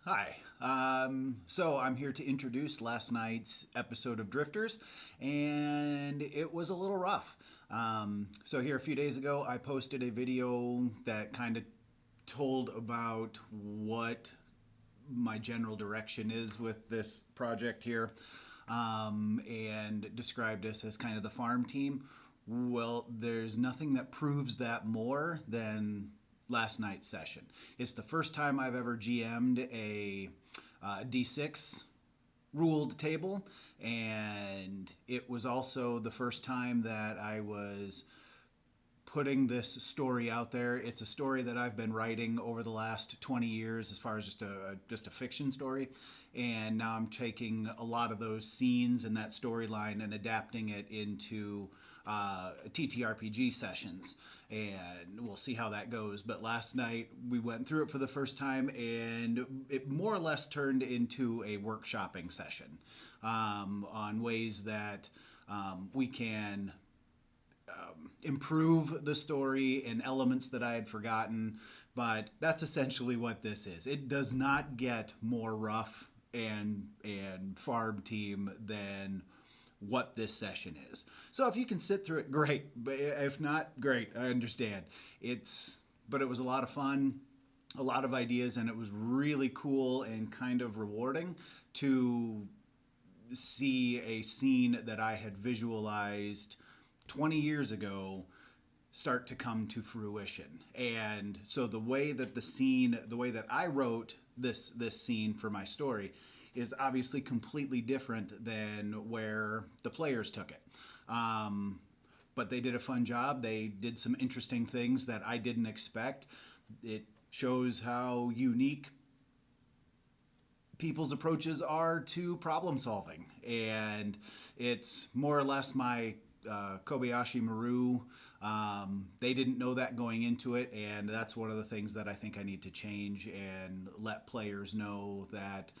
Hi. So I'm here to introduce last night's episode of Drifters, and it was a little rough. So here a few days ago, I posted a video that kind of told about what my general direction is with this project here, and described us as kind of the farm team. Well, there's nothing that proves that more than last night's session. It's the first time I've ever GM'd a D6 ruled table, and it was also the first time that I was putting this story out there. It's a story that I've been writing over the last 20 years as far as just a fiction story. And now I'm taking a lot of those scenes and that storyline and adapting it into TTRPG sessions. And we'll see how that goes. But last night we went through it for the first time, and it more or less turned into a workshopping session on ways that we can improve the story and elements that I had forgotten. But that's essentially what this is. It does not get more rough and farm team than what this session is. So if you can sit through it, great. But if not, great. I understand. But it was a lot of fun, a lot of ideas, and it was really cool and kind of rewarding to see a scene that I had visualized 20 years ago start to come to fruition. And so the way that I wrote this scene for my story is obviously completely different than where the players took it. But they did a fun job. They did some interesting things that I didn't expect. It shows how unique people's approaches are to problem solving. And it's more or less my Kobayashi Maru. They didn't know that going into it, and that's one of the things that I think I need to change and let players know that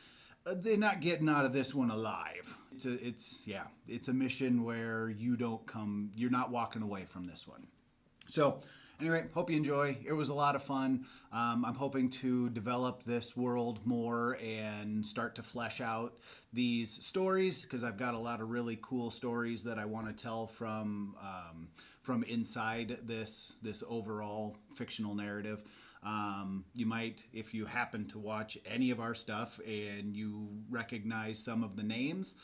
they're not getting out of this one alive. It's a mission where you're not walking away from this one. So anyway, hope you enjoy. It was a lot of fun. I'm hoping to develop this world more and start to flesh out these stories, because I've got a lot of really cool stories that I want to tell from inside this overall fictional narrative. You might, if you happen to watch any of our stuff and you recognize some of the names,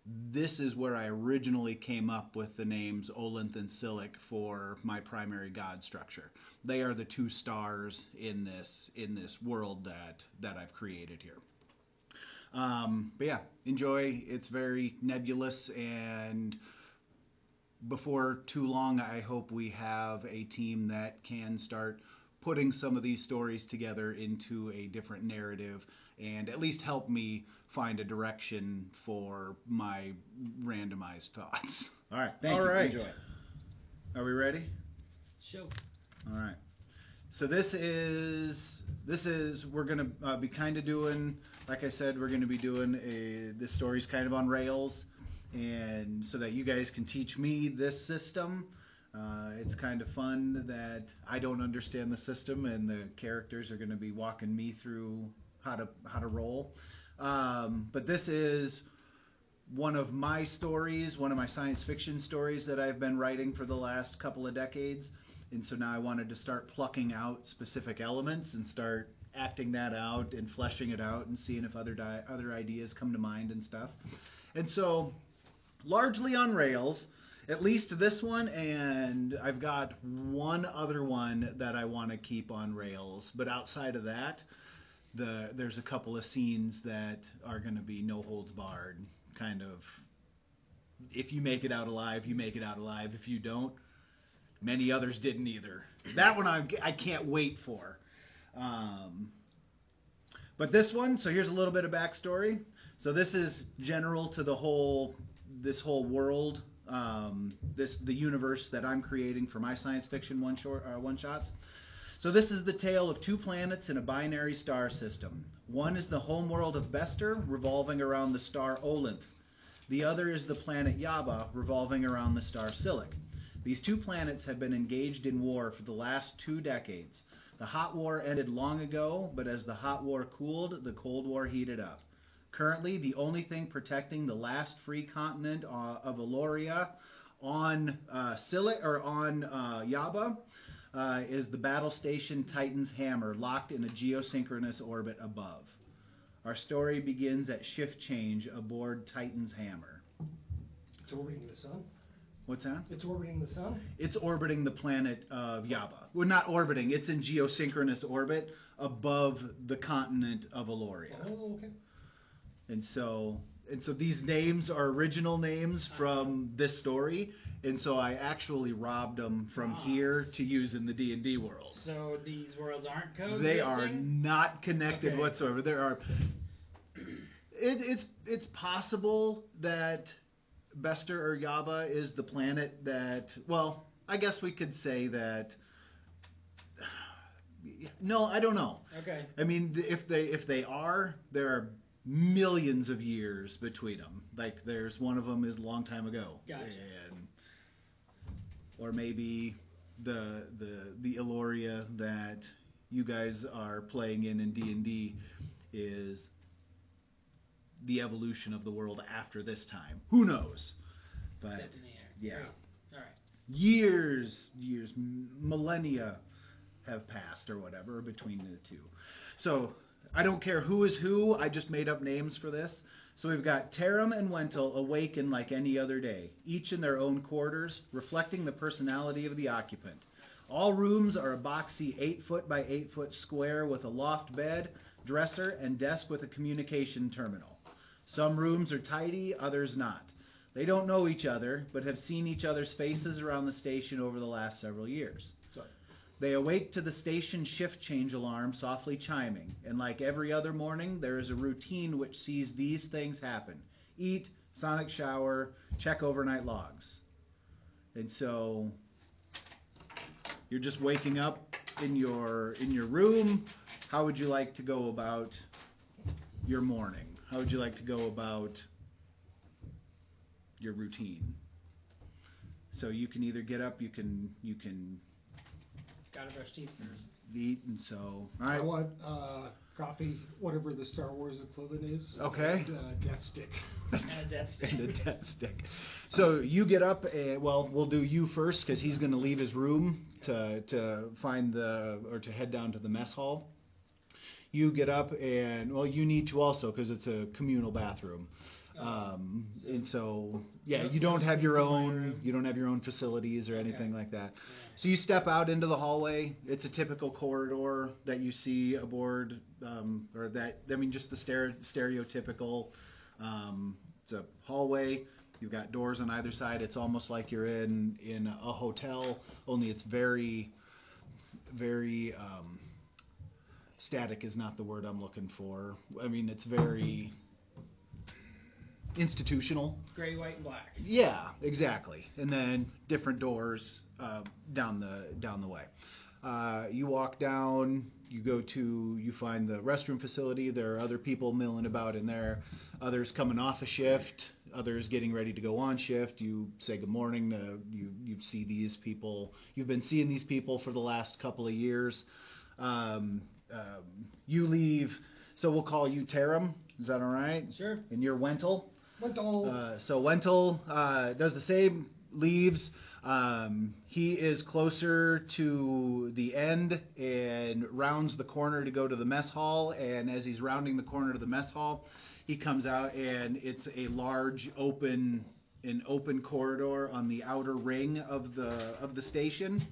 this is where I originally came up with the names Olinth and Silic for my primary god structure. They are the two stars in this world that I've created here. But yeah, enjoy. It's very nebulous, and before too long, I hope we have a team that can start putting some of these stories together into a different narrative and at least help me find a direction for my randomized thoughts. All right, thank you. right. Enjoy. Are we ready? Show. All right. So this is we're gonna be kind of doing, like I said, we're gonna be doing this story's kind of on rails, and so that you guys can teach me this system. It's kind of fun that I don't understand the system, and the characters are going to be walking me through how to roll. But this is one of my stories, one of my science fiction stories that I've been writing for the last couple of decades. And so now I wanted to start plucking out specific elements and start acting that out and fleshing it out and seeing if other ideas come to mind and stuff. And so, largely on rails, at least this one, and I've got one other one that I want to keep on rails. But outside of that, there's a couple of scenes that are going to be no holds barred, kind of. If you make it out alive, you make it out alive. If you don't, many others didn't either. That one I can't wait for. But this one, so here's a little bit of backstory. So this is general to this whole world, the universe that I'm creating for my science fiction one shots. So this is the tale of two planets in a binary star system. One is the homeworld of Bester, revolving around the star Olinth. The other is the planet Yaba, revolving around the star Silic. These two planets have been engaged in war for the last 2 decades. The hot war ended long ago, but as the hot war cooled, the cold war heated up. Currently, the only thing protecting the last free continent of Eloria on Yaba is the battle station Titan's Hammer, locked in a geosynchronous orbit above. Our story begins at shift change aboard Titan's Hammer. It's orbiting the sun? What's that? It's orbiting the sun? It's orbiting the planet of Yaba. Well, not orbiting. It's in geosynchronous orbit above the continent of Eloria. Oh, okay. And so these names are original names from this story, and so I actually robbed them from here to use in the D&D world. So these worlds aren't coexisting? They are not connected whatsoever. There are. It's possible that Bester or Yaba is the planet that. Well, I guess we could say that. No, I don't know. Okay. I mean, if they are, there are millions of years between them. Like, there's one of them is a long time ago. Gotcha. Or maybe the Eloria that you guys are playing in D&D is the evolution of the world after this time. Who knows? But yeah. Crazy. All right. Years, millennia have passed or whatever between the two. So I don't care who is who. I just made up names for this. So we've got Taram and Wentel awaken like any other day, each in their own quarters, reflecting the personality of the occupant. All rooms are a boxy 8-foot by 8-foot square with a loft bed, dresser, and desk with a communication terminal. Some rooms are tidy, others not. They don't know each other, but have seen each other's faces around the station over the last several years. They awake to the station shift change alarm softly chiming, and like every other morning, there is a routine which sees these things happen. Eat, sonic shower, check overnight logs. And so you're just waking up in your room. How would you like to go about your morning? How would you like to go about your routine? So you can either get up, you can Gotta brush teeth first. eat, and so all right. I want coffee, whatever the Star Wars equivalent is. Okay. And death stick. And a death stick. And a death stick. So you get up, and well, we'll do you first because he's going to leave his room to find to head down to the mess hall. You get up, and well, you need to also because it's a communal bathroom. And so you don't have your own facilities or anything like that. Yeah. So you step out into the hallway. It's a typical corridor that you see aboard, just the stereotypical. It's a hallway. You've got doors on either side. It's almost like you're in a hotel, only it's very, very static is not the word I'm looking for. I mean, it's very institutional. Gray, white, and black. Yeah, exactly. And then different doors down the way. You walk down. You find the restroom facility. There are other people milling about in there. Others coming off a shift. Others getting ready to go on shift. You say good morning. You see these people. You've been seeing these people for the last couple of years. You leave. So we'll call you Taram. Is that all right? Sure. And you're Wentel. Wentel. Wentel does the same, leaves. He is closer to the end and rounds the corner to go to the mess hall. And as he's rounding the corner to the mess hall, he comes out and it's a large open corridor on the outer ring of the station.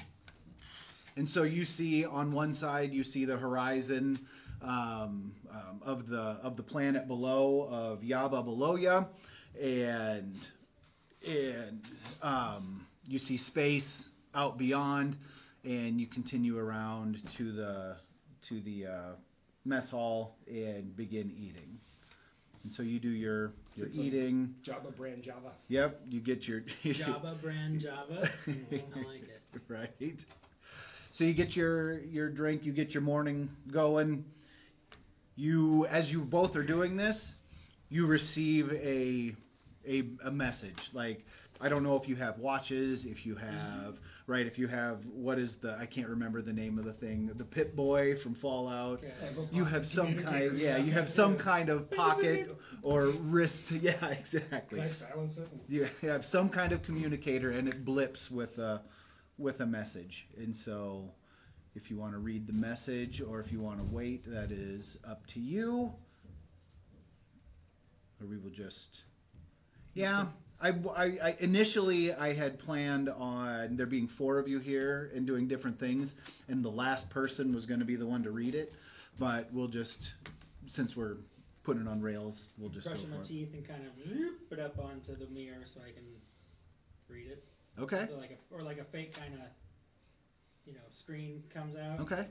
And so you see on one side you see the horizon of the planet below, of Yaba below ya, and you see space out beyond, and you continue around to the mess hall and begin eating. And so you do your eating. Java brand Java. Yep, you get your Java brand Java. I like it. Right. So you get your drink, you get your morning going. As you both are doing this, you receive a message like, I don't know if you have watches, if you have, right, if you have, what is the, I can't remember the name of the thing, the Pit Boy from Fallout. Okay. You have some kind, Communicator. you have some kind of pocket or wrist, yeah, exactly. Can I silence it? You have some kind of communicator and it blips with a message. And so if you want to read the message or if you want to wait, that is up to you. Or we will just, yeah. I initially I had planned on there being 4 of you here and doing different things, and the last person was going to be the one to read it. But we'll just, since we're putting it on rails, we'll just Brushing go my for teeth and kind of zoop it up onto the mirror so I can read it. it. Okay. So like a fake kind of, screen comes out. Okay. Something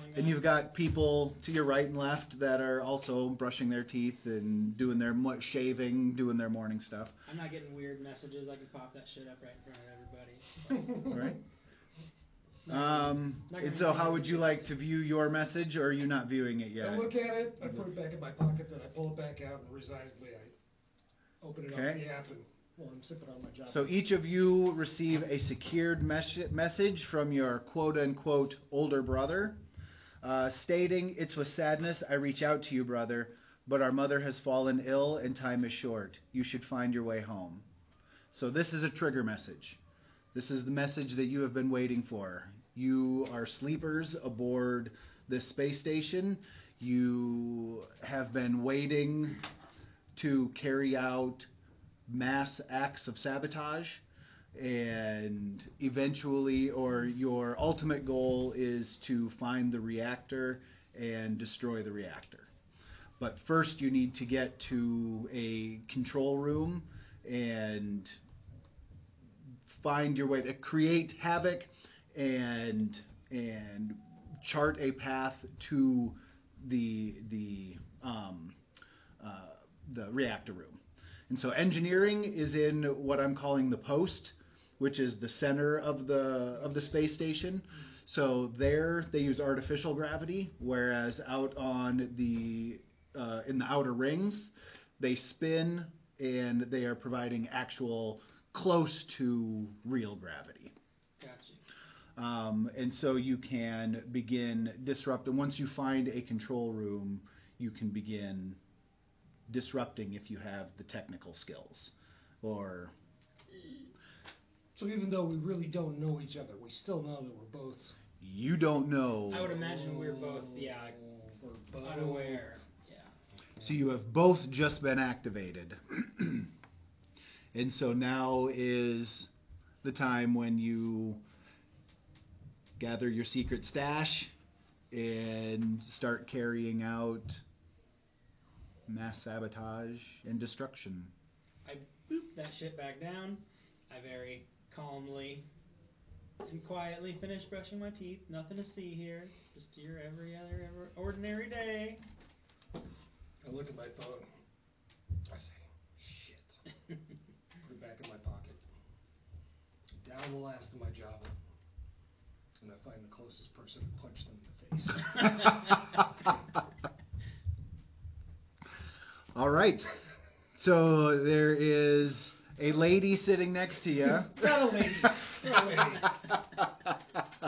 like And that. you've got people to your right and left that are also brushing their teeth and doing their shaving, doing their morning stuff. I'm not getting weird messages. I can pop that shit up right in front of everybody. Right. Not And gonna so be how weird. would you like to view your message, or are you not viewing it yet? I look at it, I put it back in my pocket, then I pull it back out, and resignedly I open it up Okay. the app and while I'm sipping on my job. So each of you receive a secured message from your quote-unquote older brother, stating, "It's with sadness I reach out to you, brother, but our mother has fallen ill and time is short. You should find your way home." So this is a trigger message. This is the message that you have been waiting for. You are sleepers aboard this space station. You have been waiting to carry out mass acts of sabotage, and eventually, or your ultimate goal is to find the reactor and destroy the reactor. But first you need to get to a control room and find your way, create havoc and chart a path to the reactor room. And so engineering is in what I'm calling the post, which is the center of the space station. So there they use artificial gravity, whereas out on in the outer rings, they spin and they are providing actual close to real gravity. Gotcha. And so you can begin disrupting. Once you find a control room, you can begin disrupting if you have the technical skills. Or So even though we really don't know each other, we still know that we're both. you don't know. I would imagine we're both, We're both unaware. Yeah. So you have both just been activated. And so now is the time when you gather your secret stash and start carrying out mass sabotage and destruction. I boop that shit back down. I very calmly and quietly finish brushing my teeth. Nothing to see here. Just your every other ordinary day. I look at my phone. I say, shit. Put it back in my pocket. Down the last of my Java. And I find the closest person and punch them in the face. All right. So there is a lady sitting next to you. Not a lady. Not a lady.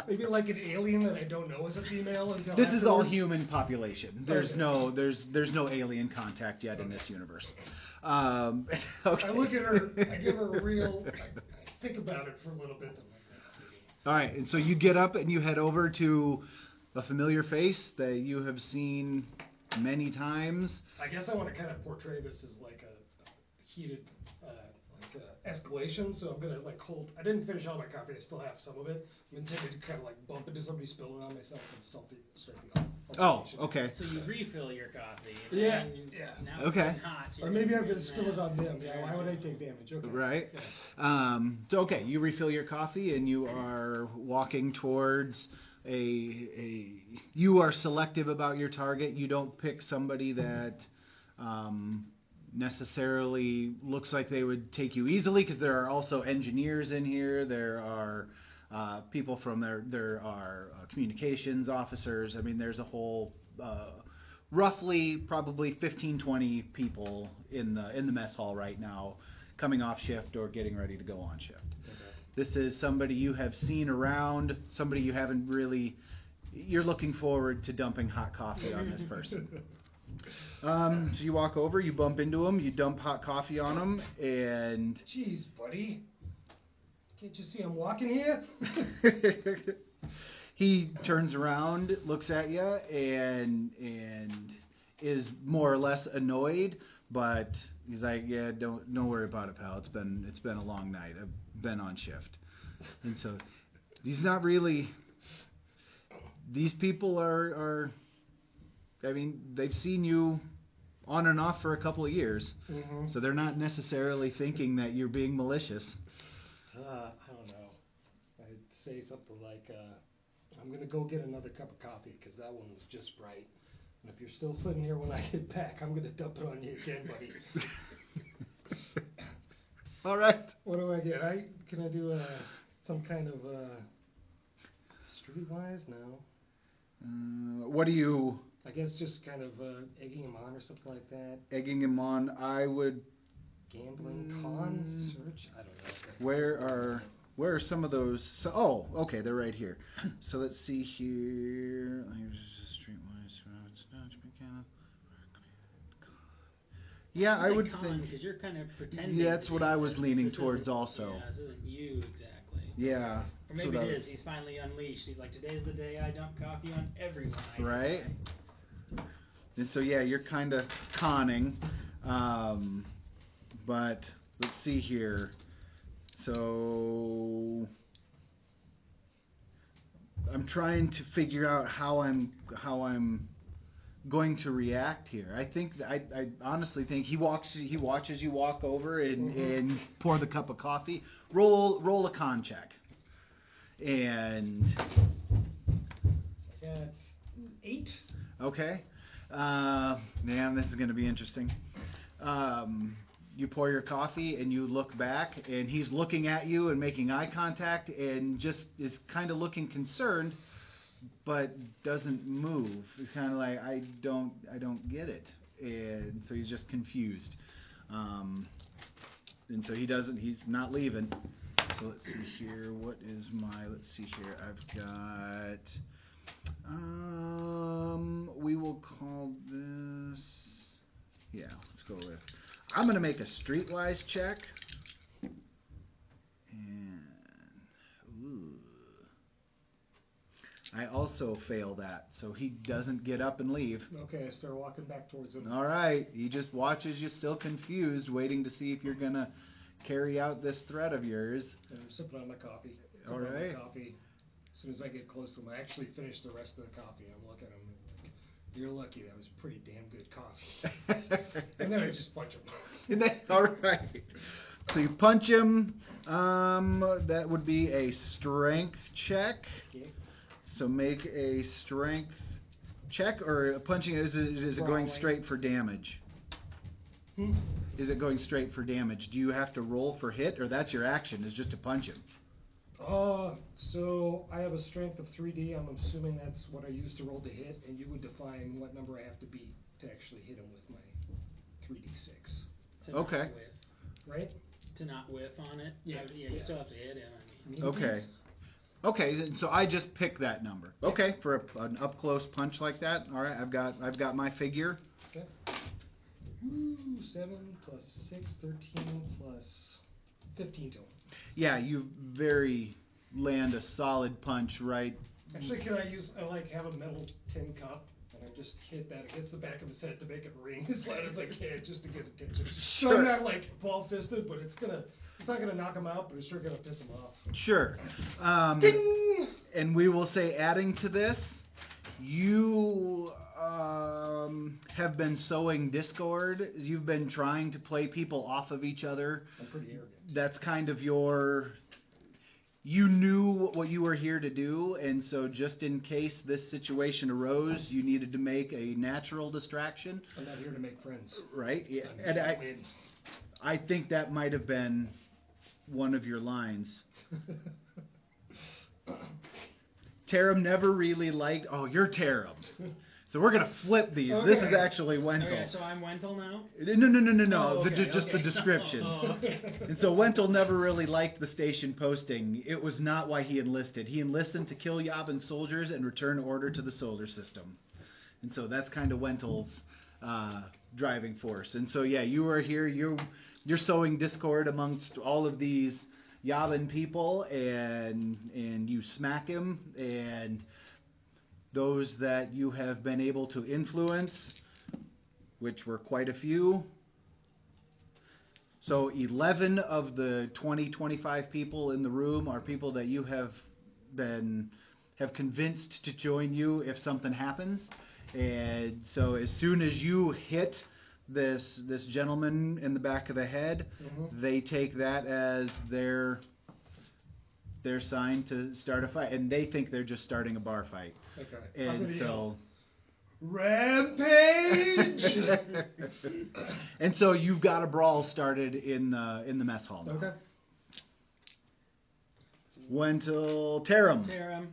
Maybe like an alien that I don't know is a female until This is all afterwards. human population. There's Okay. there's no alien contact yet in this universe. Okay. I look at her, I give her a real, I think about it for a little bit. All right, and so you get up and you head over to a familiar face that you have seen many times. I guess I want to kind of portray this as like a heated escalation, so I'm gonna like hold. I didn't finish all my coffee. I still have some of it. I'm intended to kind of like bump into somebody, spill it on myself, and start the Oh, altercation. okay. So you refill your coffee. Yeah, And yeah. Now Okay. it's getting hot. So Or you're maybe I'm getting gonna spill it mad. on them. Yeah, why would I take damage? Okay. Right. Yeah. So okay, you refill your coffee and you are walking towards you are selective about your target. You don't pick somebody that necessarily looks like they would take you easily, because there are also engineers in here. There are people from there are communications officers. I mean, there's a whole roughly probably 15-20 people in the mess hall right now, coming off shift or getting ready to go on shift. Okay. This is somebody you have seen around, somebody you haven't really. You're looking forward to dumping hot coffee on this person. So you walk over, you bump into him, you dump hot coffee on him, and Jeez, buddy. Can't you see I'm walking here? he turns around, looks at you, and is more or less annoyed, but he's like, "Yeah, don't worry about it, pal. It's been a long night. I've been on shift." And so he's not really. These people are. I mean, they've seen you on and off for a couple of years, Mm-hmm. so they're not necessarily thinking that you're being malicious. I don't know. I'd say something like, I'm going to go get another cup of coffee because that one was just right. And if you're still sitting here when I get back, I'm going to dump it on you again, buddy. All right. What do I get? Can I do some kind of streetwise? No. What do you I guess just kind of egging him on or something like that. egging him on? I would. Gambling, con, search. I don't know. If that's Where are some of those? So, oh, okay, they're right here. So let's see here. Yeah, I would think. Because you're kind of pretending. Yeah, that's to what be I was this. leaning This towards isn't- also. Yeah, this isn't you exactly. Yeah. Or maybe that's what it I is. He's finally unleashed. He's like, today's the day I dump coffee on everyone. Right. And so yeah, you're kind of conning, but let's see here. So I'm trying to figure out how I'm going to react here. I think I honestly think he watches you walk over and pour the cup of coffee. Roll a con check. And I got 8. okay. Man, this is going to be interesting. You pour your coffee and you look back, and he's looking at you and making eye contact and just is kind of looking concerned, but doesn't move. He's kind of like, I don't get it, and so he's just confused. And so he's not leaving. So let's see here. Let's see here. I've got. We will call this. Yeah, let's go with. I'm gonna make a streetwise check. And I also fail that, so he doesn't get up and leave. Okay, I start walking back towards him. All right, he just watches you, still confused, waiting to see if you're gonna carry out this threat of yours. And I'm sipping on my coffee. All Sipping on my right. coffee. As soon as I get close to him, I actually finish the rest of the coffee. I'm looking at him like, you're lucky, that was pretty damn good coffee. And then I just punch him. All right. So you punch him. That would be a strength check. Okay. So make a strength check, or punching, is it going Brawling. straight for damage? Is it going straight for damage? Do you have to roll for hit, or that's your action, is just to punch him? So I have a strength of 3D. I'm assuming that's what I use to roll to hit, and you would define what number I have to beat to actually hit him with my 3D6. To not Okay. whiff. Right? To not whiff on it. Yeah. You Yeah. still have to hit him. I mean. Okay. Okay, so I just pick that number. Okay, for an up close punch like that. All right, I've got my figure. Okay. Ooh, 7 plus 6, 13 plus 15 to him. Yeah, you very land a solid punch right. Actually, I have a metal tin cup, and I just hit that against the back of his head to make it ring as loud as I can, just to get attention. So Sure. I'm not like ball-fisted, but it's not gonna knock him out, but it's sure gonna piss him off. Sure. Ding! And we will say, adding to this, you have been sowing discord. You've been trying to play people off of each other. I'm pretty arrogant. That's kind of you knew what you were here to do, and so just in case this situation arose, you needed to make a natural distraction. I'm not here to make friends. Right? Yeah. I'm And here to win. I think that might have been one of your lines. Tarum never really liked. Oh, you're Tarum. So we're gonna flip these. Okay. This is actually Wentel. Okay, so I'm Wentel now? No. Oh, okay, Just the okay. description. Oh, okay. And so Wentel never really liked the station posting. It was not why he enlisted. He enlisted to kill Yavin soldiers and return order to the solar system. And so that's kind of Wentel's driving force. And so yeah, you are here. You're sowing discord amongst all of these Yavin people, and you smack him, and those that you have been able to influence, which were quite a few. So 11 of the 25 people in the room are people that you have convinced to join you if something happens. And so as soon as you hit this gentleman in the back of the head, they take that as their sign to start a fight, and they think they're just starting a bar fight. Okay. And so Rampage! and so you've got a brawl started in the mess hall now. Okay. Wentel Tarum. Tarum,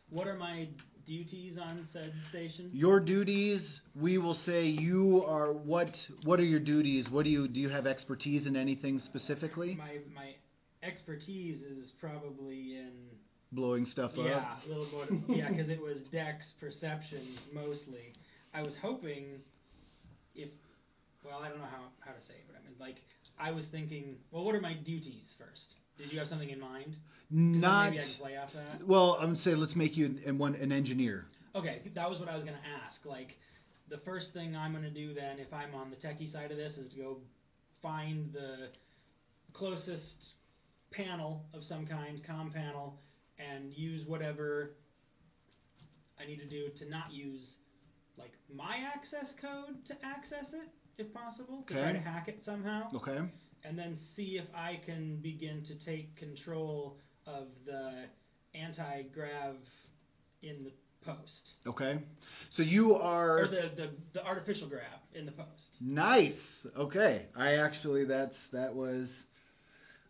what are my duties on said station? Your duties, we will say you are what are your duties? What do you have expertise in anything specifically? My expertise is probably in Blowing stuff up? yeah, a little bit. Yeah, because it was Dex perception mostly. I was hoping I don't know how to say it, but I mean, like, I was thinking, well, what are my duties first? Did you have something in mind? 'Cause then Not. maybe I can play off that. Well, I would say let's make you an engineer. Okay, that was what I was going to ask. Like, the first thing I'm going to do then, if I'm on the techie side of this, is to go find the closest panel of some kind, comm panel, and use whatever I need to do to not use, like, my access code to access it, if possible, to try Okay. to hack it somehow. Okay. And then see if I can begin to take control of the anti-grav in the post. Okay. So you are Or the artificial grav in the post. nice. Okay. I actually that was.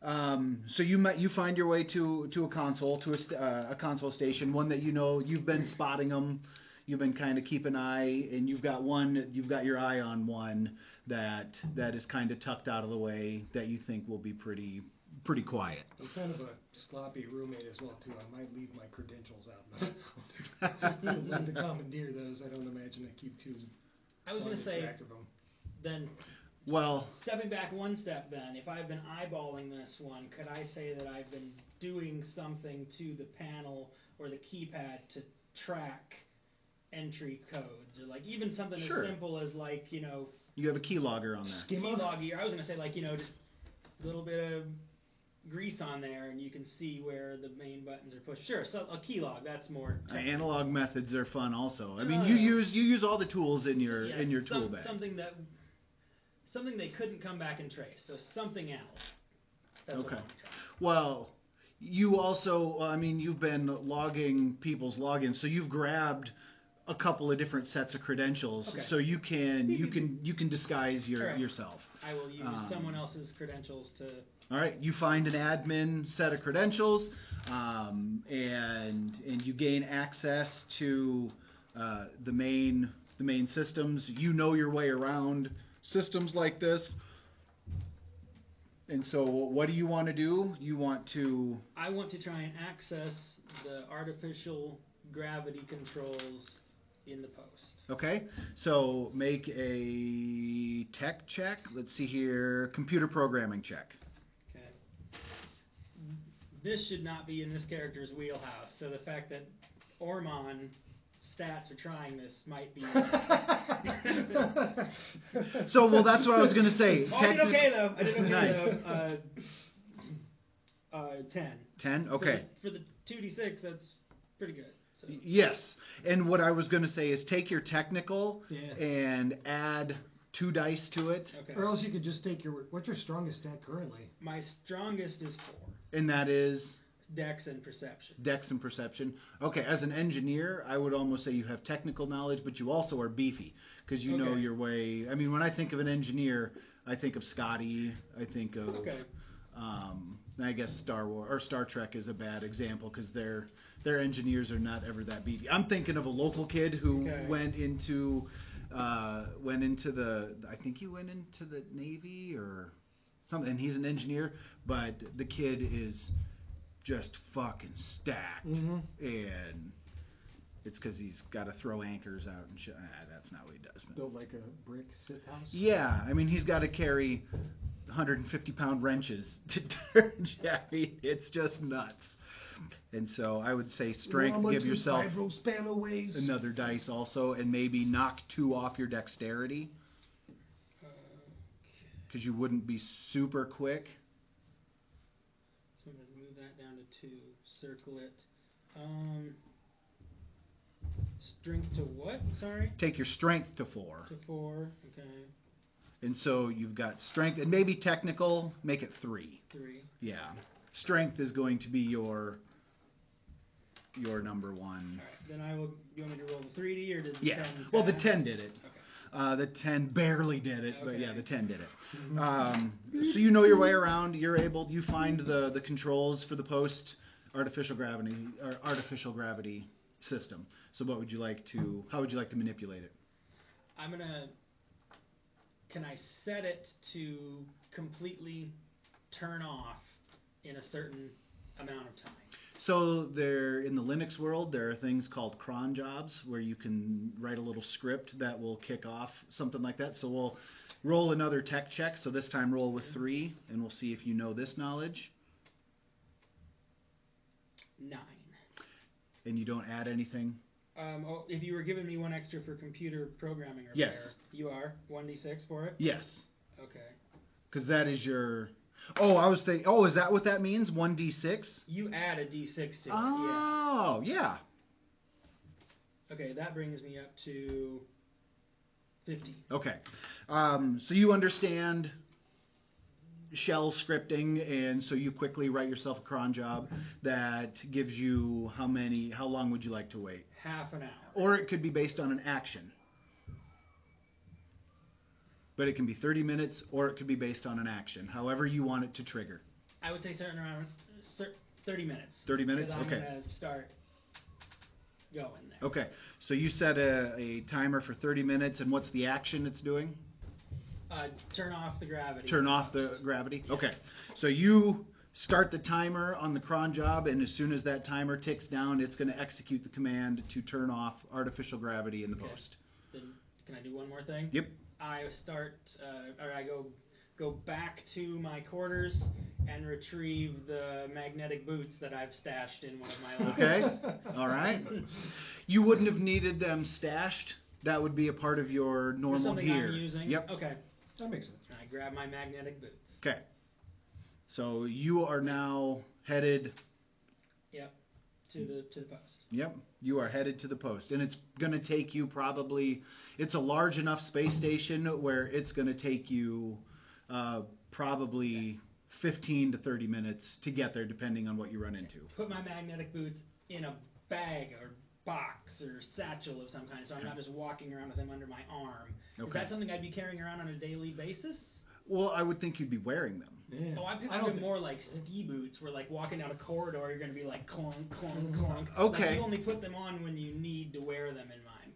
So you find your way to a console, a console station, one that you know you've been spotting them, you've been kind of keep an eye, and you've got your eye on one that is kind of tucked out of the way that you think will be pretty quiet. I'm kind of a sloppy roommate as well, too. I might leave my credentials out now. I'd like to commandeer those. I don't imagine I keep too I was going to say, track of them. then, Well, stepping back one step then, if I've been eyeballing this one, could I say that I've been doing something to the panel or the keypad to track entry codes? Or, like, even something Sure. as simple as, like, you know, you have a keylogger on there. Schema? keylogger. I was going to say, like, you know, just a little bit of grease on there, and you can see where the main buttons are pushed. Sure, so a keylog, that's more technical. Analog methods are fun also. I No, mean, no, you no. use all the tools in your Yes, tool bag. Something they couldn't come back and trace. So something else. That's what Okay. I'm trying. Well, you also, I mean, you've been logging people's logins, so you've grabbed a couple of different sets of credentials, Okay. so you can disguise Alright. yourself. I will use someone else's credentials to. All right, you find an admin set of credentials, and you gain access to the main systems. You know your way around systems like this. And so what do you want to do? You want to... I want to try and access the artificial gravity controls in the post. Okay, so make a tech check. Let's see here, computer programming check. Okay. This should not be in this character's wheelhouse, so the fact that Ormon stats are trying this might be. So, well, that's what I was going to say. Oh, I did okay though. Nice. Though. 10. 10? Okay. For the 2d6, that's pretty good. So. Yes, and what I was going to say is take your technical Yeah. and add 2 dice to it, Okay. Or else you could just take what's your strongest stat currently? My strongest is 4. and that is Dex and perception. Dex and Perception. Okay, as an engineer, I would almost say you have technical knowledge, but you also are beefy, because you know Okay. your way. I mean, when I think of an engineer, I think of Scotty, I think of... Okay. I guess Star Wars or Star Trek is a bad example because their engineers are not ever that beefy. I'm thinking of a local kid who Okay. went into the I think he went into the Navy or something, and he's an engineer, but the kid is just fucking stacked, and it's because he's got to throw anchors out and shit. That's not what he does. But Build like a brick sit house. yeah, I mean, he's got to carry 150-pound wrenches to turn. Yeah, it's just nuts. And so I would say strength, give yourself another dice also, and maybe knock 2 off your dexterity, because you wouldn't be super quick. So I'm going to move that down to 2, circle it. Strength to what? Sorry? Take your strength to 4. To 4, okay. And so you've got strength, and maybe technical, make it 3. 3. Yeah. Strength is going to be your number 1. Alright, then I will, you want me to roll the 3D, or did the 10 Well, the pass? 10 did it. Okay. The 10 barely did it, but Okay. yeah, the 10 did it. So you know your way around. You find the controls for the post artificial gravity system. So how would you like to manipulate it? Can I set it to completely turn off in a certain amount of time? So in the Linux world, there are things called cron jobs where you can write a little script that will kick off something like that. So we'll roll another tech check. So this time roll with 3, and we'll see if you know this knowledge. 9. And you don't add anything? If you were giving me 1 extra for computer programming repair, Yes. You are 1d6 for it? Yes. Okay. Because that is your... Oh, I was thinking... Oh, is that what that means? 1d6? You add a d6 to it, Oh, yeah. Okay, that brings me up to 50. Okay. So you understand shell scripting, and so you quickly write yourself a cron job that gives you how long would you like to wait? Half an hour. Or it could be based on an action. But it can be 30 minutes, or it could be based on an action, however you want it to trigger. I would say certain around 30 minutes. 30 minutes? Because I'm Okay. going to start going there. Okay. So you set a timer for 30 minutes, and what's the action it's doing? Turn off the gravity. Turn off the gravity? Okay. So you start the timer on the cron job, and as soon as that timer ticks down, it's going to execute the command to turn off artificial gravity in the post. Then can I do one more thing? Yep. I start, or I go back to my quarters and retrieve the magnetic boots that I've stashed in one of my lockers. Okay. All right. You wouldn't have needed them stashed. That would be a part of your normal something gear. I'm using. Yep. Okay. That makes sense. And I grab my magnetic boots. Okay. So you are now headed. Yep. To the post. Yep. You are headed to the post, and it's going to take you probably. It's a large enough space station where it's going to take you probably 15 to 30 minutes to get there, depending on what you run into. Put my magnetic boots in a bag or box or satchel of some kind, so I'm not just walking around with them under my arm. Is Okay. that something I'd be carrying around on a daily basis? Well, I would think you'd be wearing them. Yeah. Oh, I picture them more like ski boots, where like walking down a corridor, you're going to be like clunk, clunk, clunk. Okay. Like, you only put them on when you need to wear them.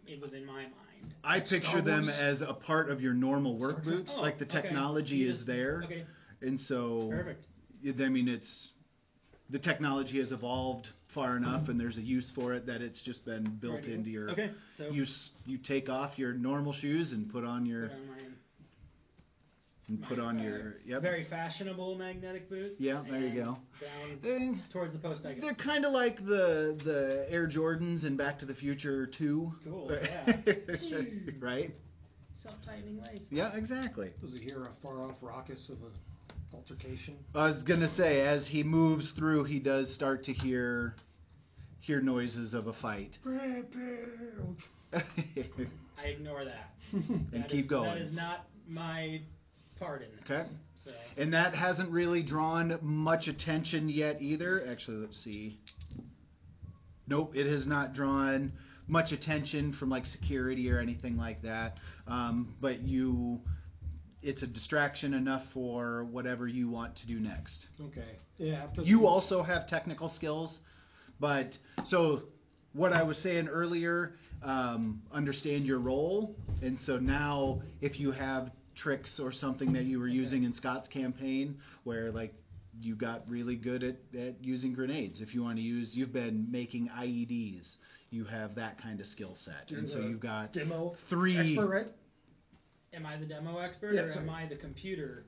It was in my mind. I picture them Wars? as a part of your normal work Star Trek? boots, Oh, like the okay. technology You is just- there, Okay. and so Perfect. I mean the technology has evolved far enough, and there's a use for it that it's just been built Right. into your. Okay. So You take off your normal shoes and put on your put on my yep. very fashionable magnetic boots. Yeah, there you and go. Down towards the post I go. They're kind of like the Air Jordans in Back to the Future 2. Cool, yeah. Right? Self-tightening lace. Yeah, exactly. Does he hear a far-off raucous of a altercation? I was gonna say, as he moves through, he does start to hear noises of a fight. I ignore that. And keep going. That is not my part in this. Okay. So. And that hasn't really drawn much attention yet either. Actually, let's see. Nope, it has not drawn much attention from like security or anything like that. But you it's a distraction enough for whatever you want to do next. Okay. Yeah. After You also have technical skills, but so what I was saying earlier, understand your role, and so now if you have tricks or something that you were using in Scott's campaign, where like you got really good at using grenades. If you want to use, you've been making IEDs, you have that kind of skill set, and so you've got demo 3. expert, right? Am I the demo expert Yeah, or sorry. am I the computer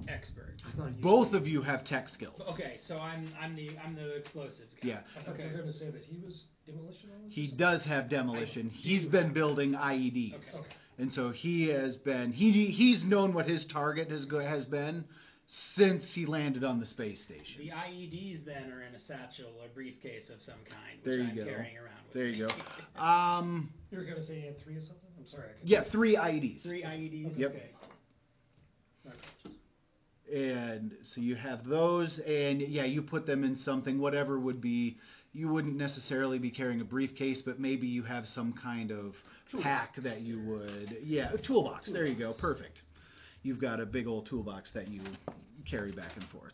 expert? I thought you Both of you have tech skills. Okay, so I'm the explosives guy. Yeah. I thought you were going to say that he was demolition. He does have demolition. He's been building IEDs. Okay. And so he has been, he's known what his target has been since he landed on the space station. The IEDs then are in a satchel or briefcase of some kind, which There you I'm go. carrying around with There me. you go. You were going to say you had 3 or something? I'm sorry. I couldn't- Yeah, 3 IEDs. 3 IEDs? Yep. Okay. And so you have those, and yeah, you put them in something, whatever would be, you wouldn't necessarily be carrying a briefcase, but maybe you have some kind of pack that you would, yeah, a toolbox. There you go, perfect. You've got a big old toolbox that you carry back and forth.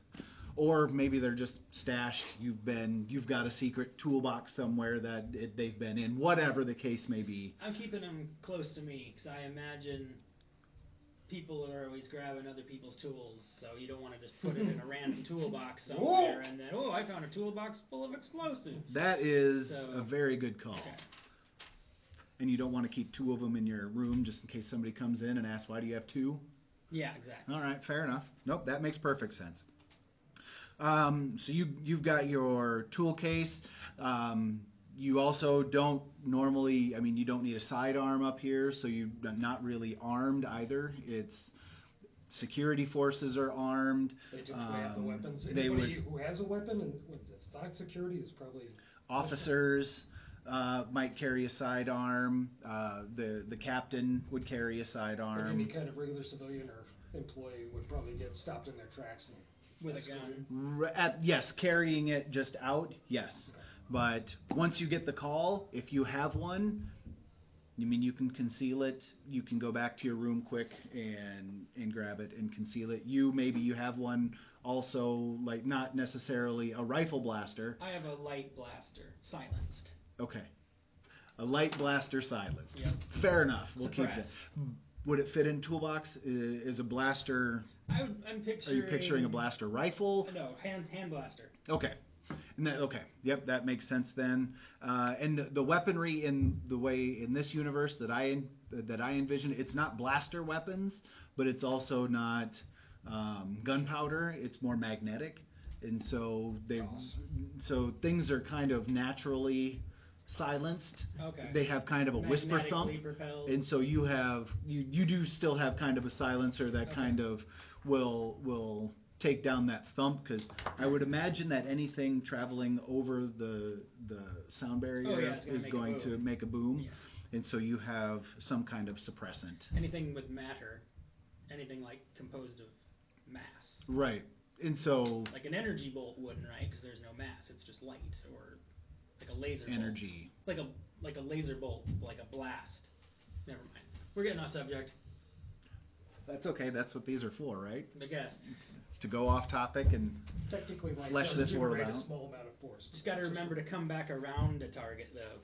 Or maybe they're just stashed. You've got a secret toolbox somewhere that they've been in. Whatever the case may be. I'm keeping them close to me because I imagine people are always grabbing other people's tools, so you don't want to just put it in a random toolbox somewhere and then, oh, I found a toolbox full of explosives. That is So- a very good call. Okay. And you don't want to keep 2 of them in your room just in case somebody comes in and asks, why do you have 2? Yeah, exactly. All right, fair enough. Nope, that makes perfect sense. So you've got your tool case. You also don't normally, I mean, you don't need a sidearm up here, so you're not really armed either. It's security forces are armed. They typically have the weapons. They Anybody would, who has a weapon and that's not security is probably officers might carry a sidearm. The captain would carry a But sidearm. any kind of regular civilian or employee would probably get stopped in their tracks and With a escorted. gun. Yes, carrying it just out, yes. But once you get the call, if you have one, you mean you can conceal it. You can go back to your room quick and grab it and conceal it. Maybe you have one also, like not necessarily a rifle blaster. I have a light blaster, silenced. Okay. A light blaster silenced. Yep. Fair enough. We'll keep that. Suppressed. Would it fit in toolbox? Is a blaster? I'm Are picturing. you picturing a blaster rifle? No, hand blaster. Okay. Okay. Yep, that makes sense then. And the weaponry in this universe that I envision, it's not blaster weapons, but it's also not gunpowder. It's more magnetic, and so so things are kind of naturally silenced. Okay. They have kind of a whisper thump, Magnetically propelled. and so you do still have kind of a silencer that kind of will take down that thump, because I would imagine that anything traveling over the sound barrier it's gonna is make a going to boom. make a boom, Yeah. and so you have some kind of suppressant. Anything with matter, anything like composed of mass. Right, and so Like an energy bolt wouldn't, right? Because there's no mass; it's just light, or like a laser. energy. Bolt. Like a laser bolt, like a blast. Never mind. We're getting off subject. That's okay. That's what these are for, right? I guess. To go off topic and technically like flesh this world generate out. a small amount of force. Just got to remember to come back around a target, though.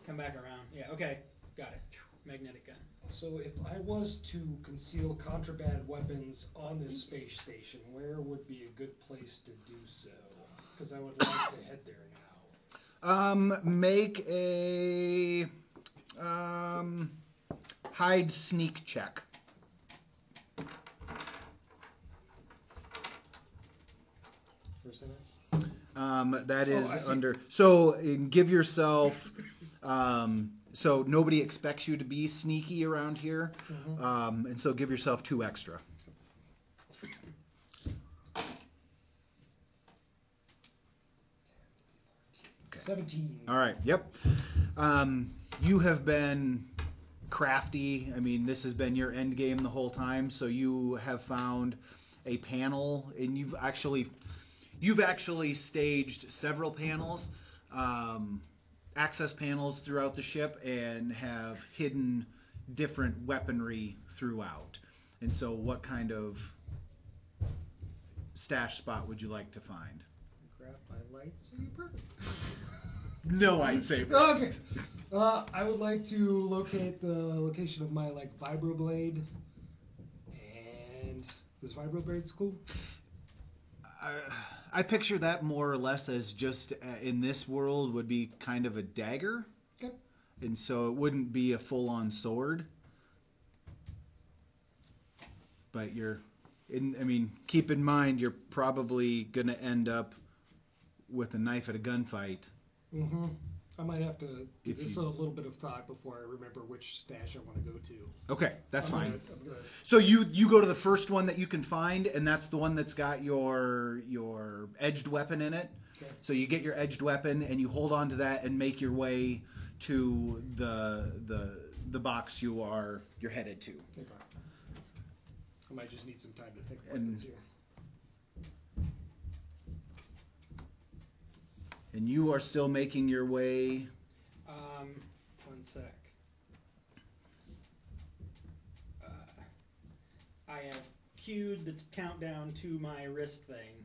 Come back around. Yeah. Okay. Got it. Magnetic gun. So if I was to conceal contraband weapons on this space station, where would be a good place to do so? Because I would like to head there now. Make a hide sneak check. Where's that at? That is I see. under. So give yourself. So nobody expects you to be sneaky around here, and so give yourself 2 extra. Okay. 17. All right. Yep. You have been crafty. I mean, this has been your end game the whole time. So you have found a panel, and you've actually staged several panels, access panels throughout the ship, and have hidden different weaponry throughout. And so what kind of stash spot would you like to find? Grab my lightsaber. No lightsaber. Okay. I would like to locate the location of my vibroblade. And this vibrobrade's cool. I picture that more or less as just in this world would be kind of a dagger. Okay. And so it wouldn't be a full-on sword. But keep in mind you're probably going to end up with a knife at a gunfight. Mm-hmm. I might have to give this a little bit of thought before I remember which stash I want to go to. Okay, that's fine. I'm gonna... So you go to the first one that you can find, and that's the one that's got your edged weapon in it. Okay. So you get your edged weapon, and you hold on to that and make your way to the box you're headed to. Okay. I might just need some time to think about this here. And you are still making your way. One sec. I have cued the countdown to my wrist thing,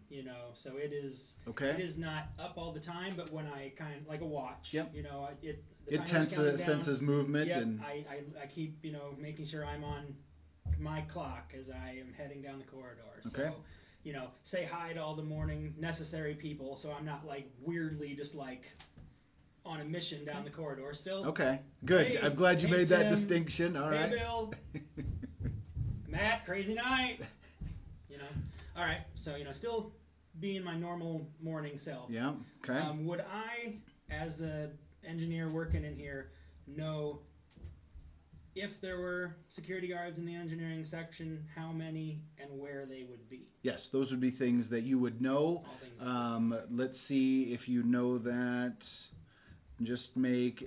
so it is. Okay. It is not up all the time, but when I like a watch. Yep. The timer's counting down. senses movement. Yep. And I keep making sure I'm on my clock as I am heading down the corridor. Okay. So, say hi to all the morning necessary people, so I'm not weirdly just on a mission down the corridor still. Okay, good. Hey, I'm glad you made that Tim. distinction. All right. Hey, Bill. Matt, crazy night. All right. So still being my normal morning self. Yeah. Okay. Would I, as an engineer working in here, know if there were security guards in the engineering section, how many and where they would be? Yes, those would be things that you would know. Let's see if you know that. Just make a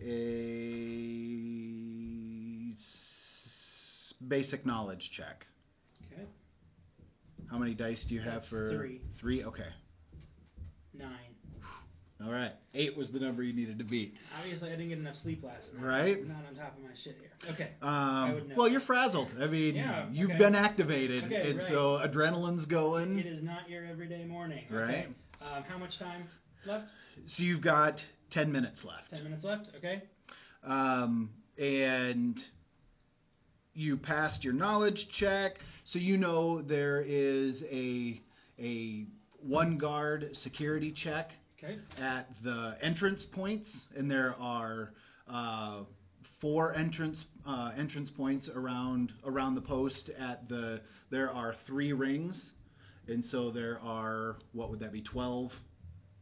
basic knowledge check. Okay. How many dice do you have for 3? 3? Okay. 9. All right. 8 was the number you needed to beat. Obviously, I didn't get enough sleep last night. Right. I'm not on top of my shit here. Okay. I would know. Well, you're frazzled. You've okay. been activated, Okay, and right. so adrenaline's going. It is not your everyday morning. Right. Okay. How much time left? So you've got 10 minutes left. 10 minutes left. Okay. And you passed your knowledge check, so you know there is a one guard security check. Okay. At the entrance points, and there are 4 entrance points around the post. There are 3 rings, and so there are, what would that be, 12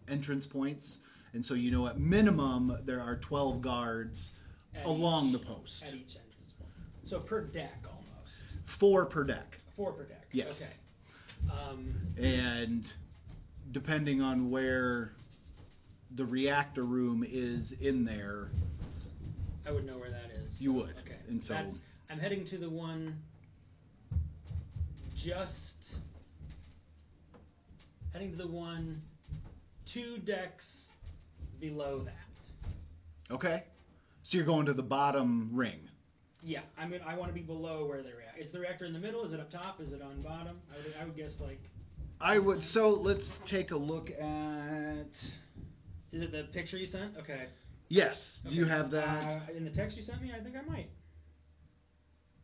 entrance points, and so at minimum there are 12 guards along the post. At each entrance point. So per deck almost. 4 per deck. 4 per deck. Yes. Okay. And depending on where the reactor room is in there, I would know where that is. You would. Okay. And so I'm heading to the one heading to the one 2 decks below that. Okay. So you're going to the bottom ring. Yeah, I want to be below where the reactor is. The reactor in the middle? Is it up top? Is it on bottom? I would guess So let's take a look at. Is it the picture you sent? Okay. Yes. Okay. Do you have that? In the text you sent me, I think I might.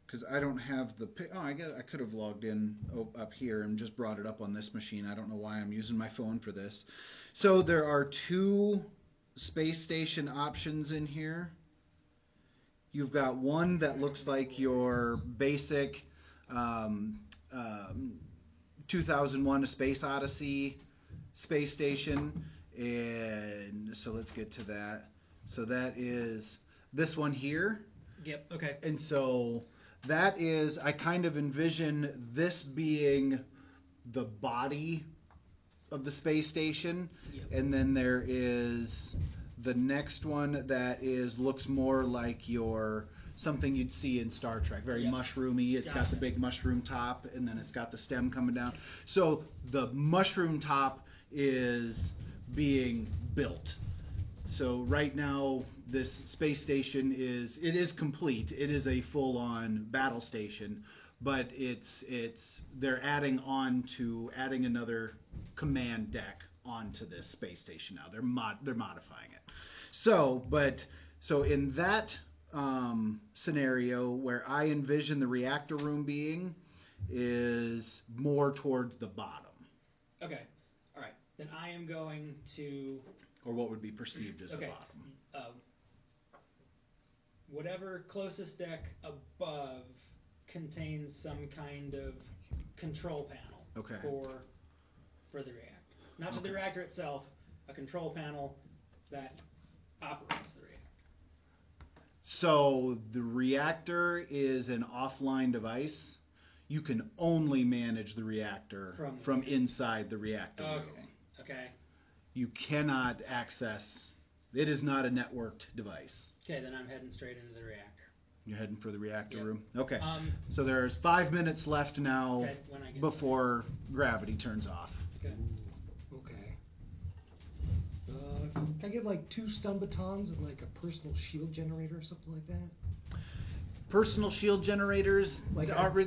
Because I don't have the. I guess I could have logged in up here and just brought it up on this machine. I don't know why I'm using my phone for this. So there are 2 space station options in here. You've got one that looks like your basic 2001: A Space Odyssey space station, and so let's get to that. So that is this one here. Yep. Okay. And so that is, I kind of envision this being the body of the space station, Yep. and then there is the next one that looks more like something you'd see in Star Trek, very Yep. mushroomy. It's got the big mushroom top, and then it's got the stem coming down. So the mushroom top is being built. So right now, this space station is complete. It is a full-on battle station, but they're adding another command deck onto this space station now. They're modifying it. So in that scenario where I envision the reactor room being is more towards the bottom. Okay. All right. Then I am going to... Or what would be perceived as the bottom. Whatever closest deck above contains some kind of control panel for the reactor. Not for the reactor itself, a control panel that operates the reactor. So the reactor is an offline device. You can only manage the reactor from inside the reactor room. Okay. You cannot access. It is not a networked device. Okay, then I'm heading straight into the reactor. You're heading for the reactor Yep. room? Okay. So there's 5 minutes left now before gravity turns off. Okay. Okay. Can I get like 2 stun batons and like a personal shield generator or something like that? Personal shield generators,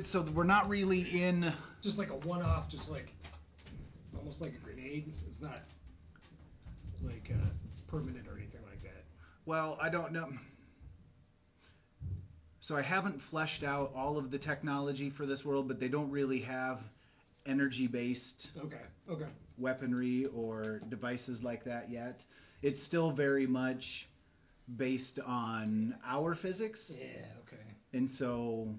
so we're not really in... Just like a one-off, just like, almost like a grenade. It's not like permanent or anything like that. Well, I don't know. So I haven't fleshed out all of the technology for this world, but they don't really have energy-based weaponry or devices like that yet. It's still very much based on our physics. Yeah, okay. And so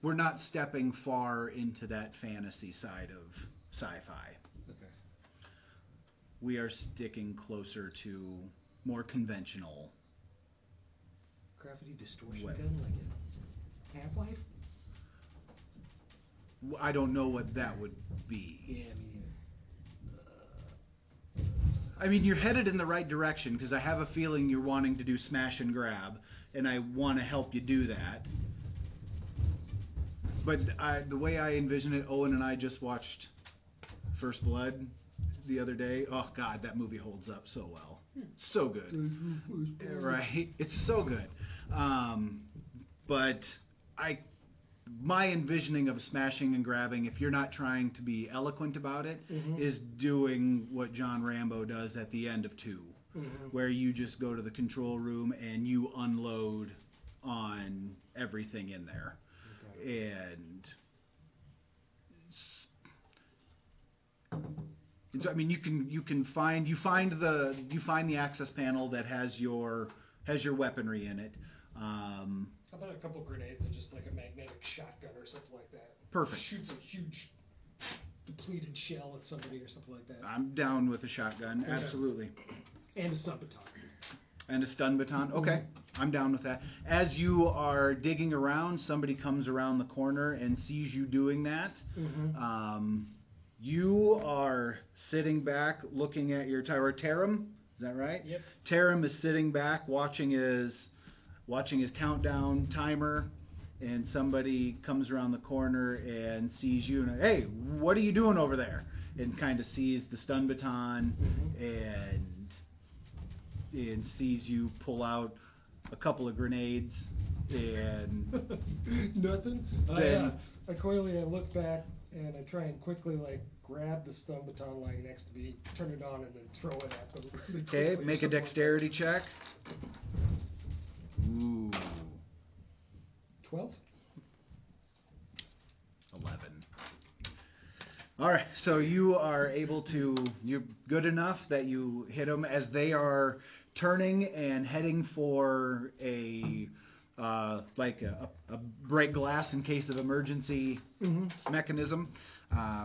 we're not stepping far into that fantasy side of sci-fi. Okay. We are sticking closer to more conventional. Gravity distortion gun like in Half-Life? I don't know what that would be. Yeah, me neither. I mean, you're headed in the right direction because I have a feeling you're wanting to do smash and grab, and I want to help you do that. But the way I envision it, Owen and I just watched First Blood the other day. Oh, God, that movie holds up so well. So good. Right? It's so good. But my envisioning of smashing and grabbing, if you're not trying to be eloquent about it, is doing what John Rambo does at the end of 2, where you just go to the control room and you unload on everything in there. Okay. And so, I mean, you find the access panel that has your weaponry in it. How about a couple grenades and just like a magnetic shotgun or something like that? Perfect. Shoots a huge depleted shell at somebody or something like that. I'm down with a shotgun, absolutely. And a stun baton. And a stun baton? Okay, I'm down with that. As you are digging around, somebody comes around the corner and sees you doing that. You are sitting back looking at your tower. Tarim, is that right? Yep. Tarim is sitting back watching his countdown timer, and somebody comes around the corner and sees you and, hey, what are you doing over there? And kind of sees the stun baton and sees you pull out a couple of grenades and nothing. I coyly look back and I try and quickly grab the stun baton lying next to me, turn it on, and then throw it at them really quickly. Okay, make a dexterity check. Ooh. 12? 11. All right, so you're good enough that you hit them as they are turning and heading for a break glass in case of emergency mechanism.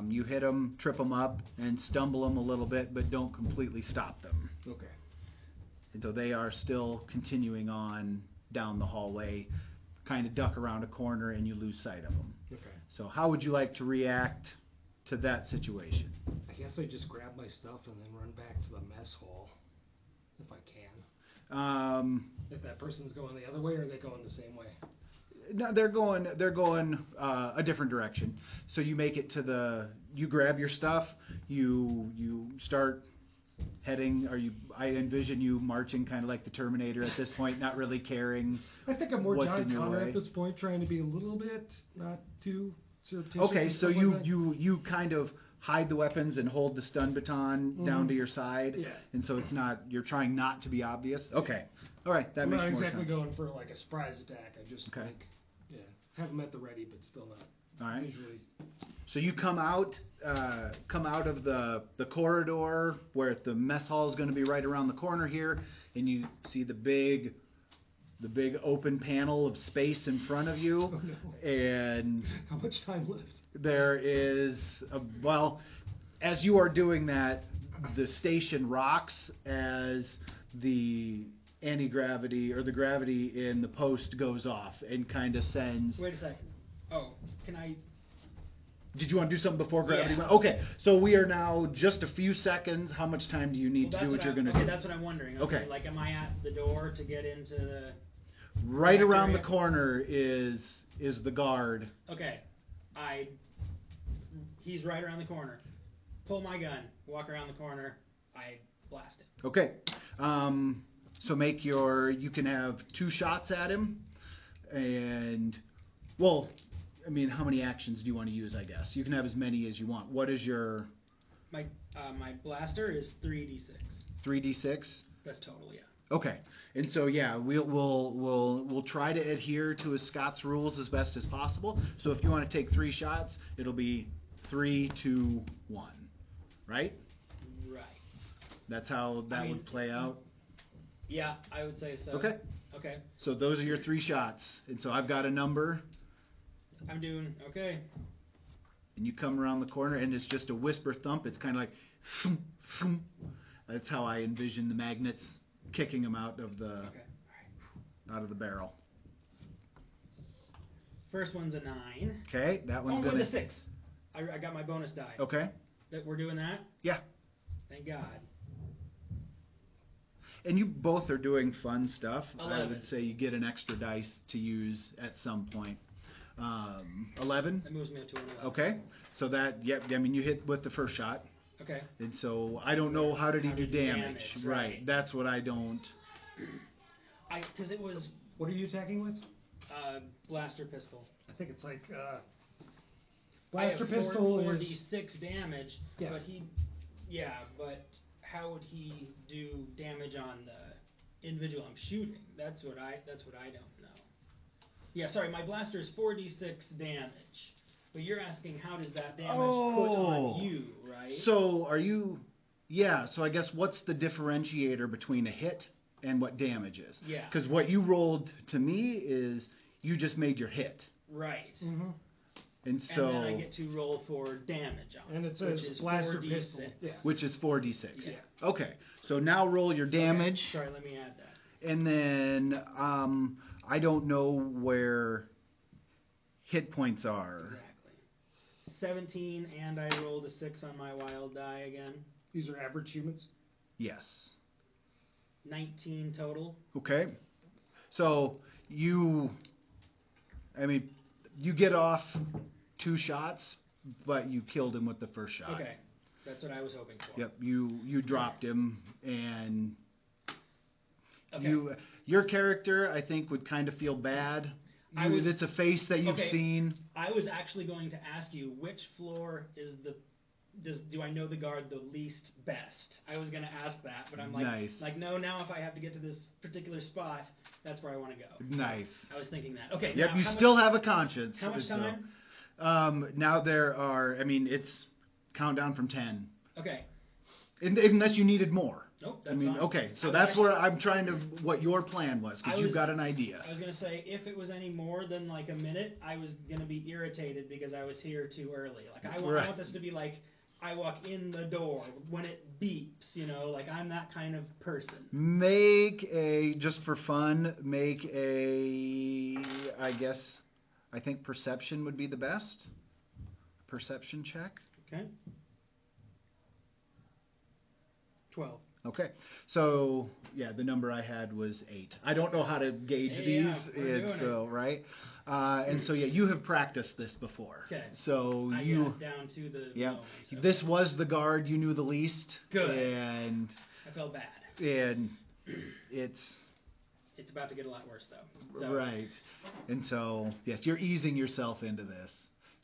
You hit them, trip them up, and stumble them a little bit, but don't completely stop them. Okay. And so they are still continuing on down the hallway, kind of duck around a corner, and you lose sight of them. Okay. So how would you like to react to that situation? I guess I just grab my stuff and then run back to the mess hall, if I can. If that person's going the other way, or are they going the same way? No, they're going a different direction. So you make it to you grab your stuff, you start heading? I envision you marching kind of like the Terminator at this point, not really caring. I think I'm more what's John in your Connor way. at this point, trying to be a little bit not too surreptitious. Okay, and so stuff you, like that. you kind of hide the weapons and hold the stun baton down to your side, Yeah. and so it's not, you're trying not to be obvious. Okay, all right, that I'm makes not more exactly sense. going for like a surprise attack. I just Okay. like, yeah, have them at the ready, but still not All right. visually. So you come out of the corridor where the mess hall is going to be right around the corner here, and you see the big open panel of space in front of you, Oh, no. and How much time left? there is well, as you are doing that, the station rocks as the anti-gravity or the gravity in the post goes off and kind of sends. Wait a second. Oh, can I? Did you want to do something before gravity Yeah. went? Okay, so we are now just a few seconds. How much time do you need to Well, do what you're going to okay, do? that's what I'm wondering. Okay. Like, am I at the door to get into the? Right back around the area? corner is the guard. Okay. He's right around the corner. Pull my gun. Walk around the corner. I blast it. Okay. So you can have 2 shots at him, and well, I mean, how many actions do you want to use? I guess you can have as many as you want. What is your My blaster is 3d6. 3d6? That's total, yeah. Okay, and so yeah, we'll try to adhere to Scott's rules as best as possible. So if you want to take 3 shots, it'll be 3, 2, 1, right? Right. That's how that would play out. Yeah, I would say so. Okay. Okay. So those are your 3 shots, and so I've got a number, I'm doing okay. and you come around the corner, and it's just a whisper thump. It's kind of like, thump, thump. That's how I envision the magnets kicking them out of the Okay. All right. barrel. First one's a 9. Okay, that one's with gonna. a 6. I got my bonus die. Okay. That we're doing that. Yeah. Thank God. And you both are doing fun stuff. 11. I would say you get an extra dice to use at some point. 11. That moves me up to an 11. Okay. So that, yep. I mean, you hit with the first shot, Okay. and so I don't know how did he How do did he damage. damage, Right. right. That's what I don't. Because it was What are you attacking with? blaster pistol. I think it's like I blaster have pistol is 4d6 damage. Yeah. But how would he do damage on the individual I'm shooting? That's what I don't know. Yeah, sorry, my blaster is 4d6 damage. But you're asking how does that damage put on you, right? So are you? Yeah. So I guess what's the differentiator between a hit and what damage is? Yeah. Because what you rolled to me is you just made your hit, Right. Mm-hmm. and so And then I get to roll for damage on And it says which is blaster 4d6. pistol. Yeah. which is 4d6. Yeah. Okay. So now roll your damage. Okay. Sorry, let me add that. And then I don't know where hit points are. Exactly. 17, and I rolled a 6 on my wild die again. These are average humans. Yes. 19 total. Okay. So you get off 2 shots, but you killed him with the first shot. Okay, that's what I was hoping for. Yep. You dropped him, and Okay. your character I think would kind of feel bad. It's a face that you've seen. I was actually going to ask you which floor is do I know the guard the least best? I was going to ask that, but I'm like, Nice. no, now if I have to get to this particular spot, that's where I want to go. Nice. I was thinking that. Okay. Yep. now, You how still much, have a conscience. How much so, time? now there are. It's countdown from 10. Okay. Unless you needed more. Nope, that's fine. Okay, so I was that's actually- where I'm trying to, what your plan was, I because you've was- got an idea. I was going to say, if it was any more than like a minute, I was going to be irritated because I was here too early. Like, I Right. want this to be like, I walk in the door when it beeps, like I'm that kind of person. Just for fun, I think perception would be the best. Perception check. Okay. 12. Okay, so yeah, the number I had was 8. I don't know how to gauge Yeah, these, we're doing right? And so yeah, you have practiced this before. Okay. So I you, got down to the yeah, moment. Okay. this was the guard you knew the least. Good. And I felt bad. it's about to get a lot worse though. So. right. And so yes, you're easing yourself into this.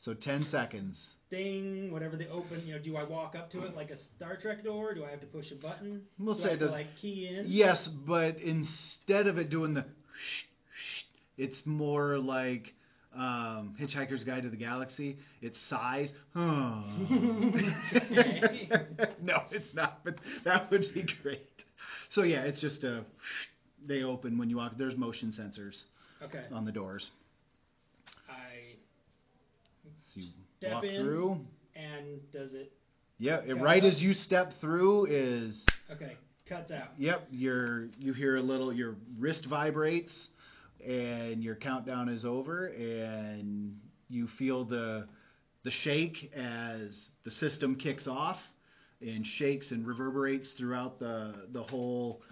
So 10 seconds. Ding, whatever the open, do I walk up to it like a Star Trek door? Do I have to push a button? We'll Do say I it have to, does. like, key in? Yes, but instead of it doing the it's more like Hitchhiker's Guide to the Galaxy. It's sighs. No, it's not, but that would be great. So yeah, it's just they open when you walk. There's motion sensors on the doors. I So you step walk in, through. and does it... Yeah, cut right out? as you step through is... Okay, cuts out. Yep, you hear a little, your wrist vibrates, and your countdown is over, and you feel the shake as the system kicks off, and shakes and reverberates throughout the whole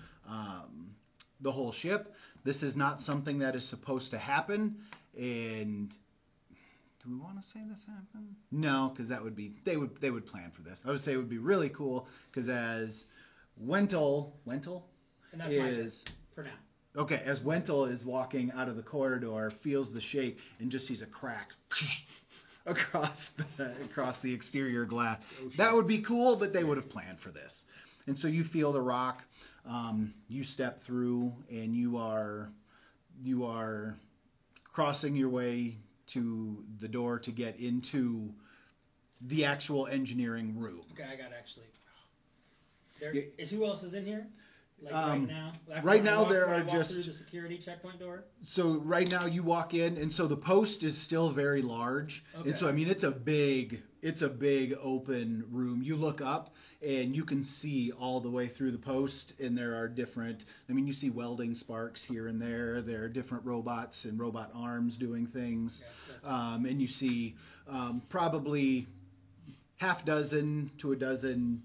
ship. This is not something that is supposed to happen, and do we want to say this happened? No, because that would be they would plan for this. I would say it would be really cool because as Wentel And that's my turn, is for now. okay, as Wentel is walking out of the corridor, feels the shake and just sees a crack across the exterior glass. That would be cool, but they would have planned for this. And so you feel the rock. You step through, and you are crossing your way to the door to get into the actual engineering room. Okay, I got actually... Yeah. Who else is in here? Like right now? Right now there when I are walk just... through the security checkpoint door? So right now you walk in, and so the post is still very large. Okay. And so I mean it's a big open room. You look up and you can see all the way through the post, and there are different, I mean you see welding sparks here and there. There are different robots and robot arms doing things. Yeah, and you see probably half dozen to a dozen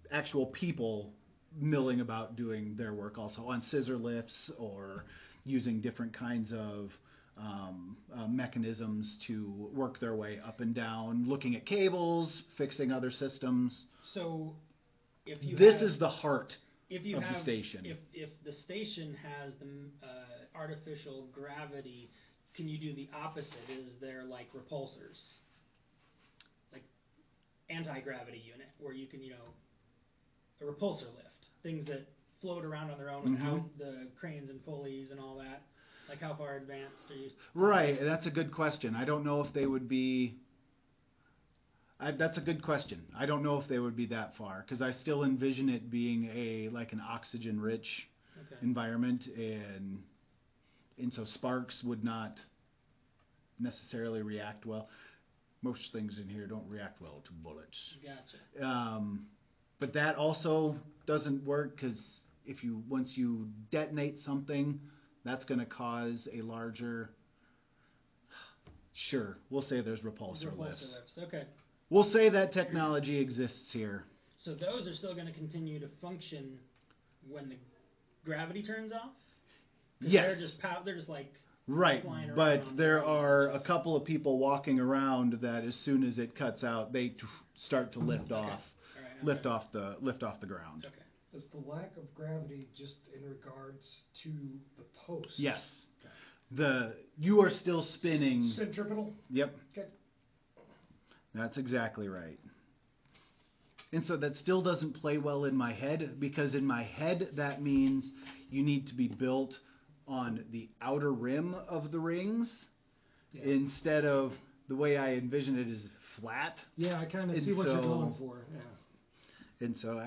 actual people milling about doing their work also on scissor lifts or using different kinds of mechanisms to work their way up and down, looking at cables, fixing other systems. So, if you This have, is the heart if you of have, the station. If the station has the artificial gravity, can you do the opposite? Is there like repulsors, like anti-gravity unit, where you can a repulsor lift, things that float around on their own without the cranes and pulleys and all that? Like how far advanced are you? Right, that's a good question. I don't know if they would be... that's a good question. I don't know if they would be that far, because I still envision it being an oxygen-rich environment, and so sparks would not necessarily react well. Most things in here don't react well to bullets. Gotcha. But that also doesn't work, because once you detonate something, that's going to cause a larger... Sure, we'll say there's repulsor lifts. Okay. We'll say that technology exists here. So those are still going to continue to function when the gravity turns off? 'Cause Yes. They're just like Right, flying but around there and are a stuff. couple of people walking around that as soon as it cuts out, they start to lift off, All right, lift off the ground. Okay. Is the lack of gravity just in regards to the post? Yes, you are still spinning. Centripetal? Yep, Okay. that's exactly right. And so that still doesn't play well in my head, because in my head that means you need to be built on the outer rim of the rings instead of the way I envision it is flat. Yeah, I kind of And see what you're so- going for. Yeah. And so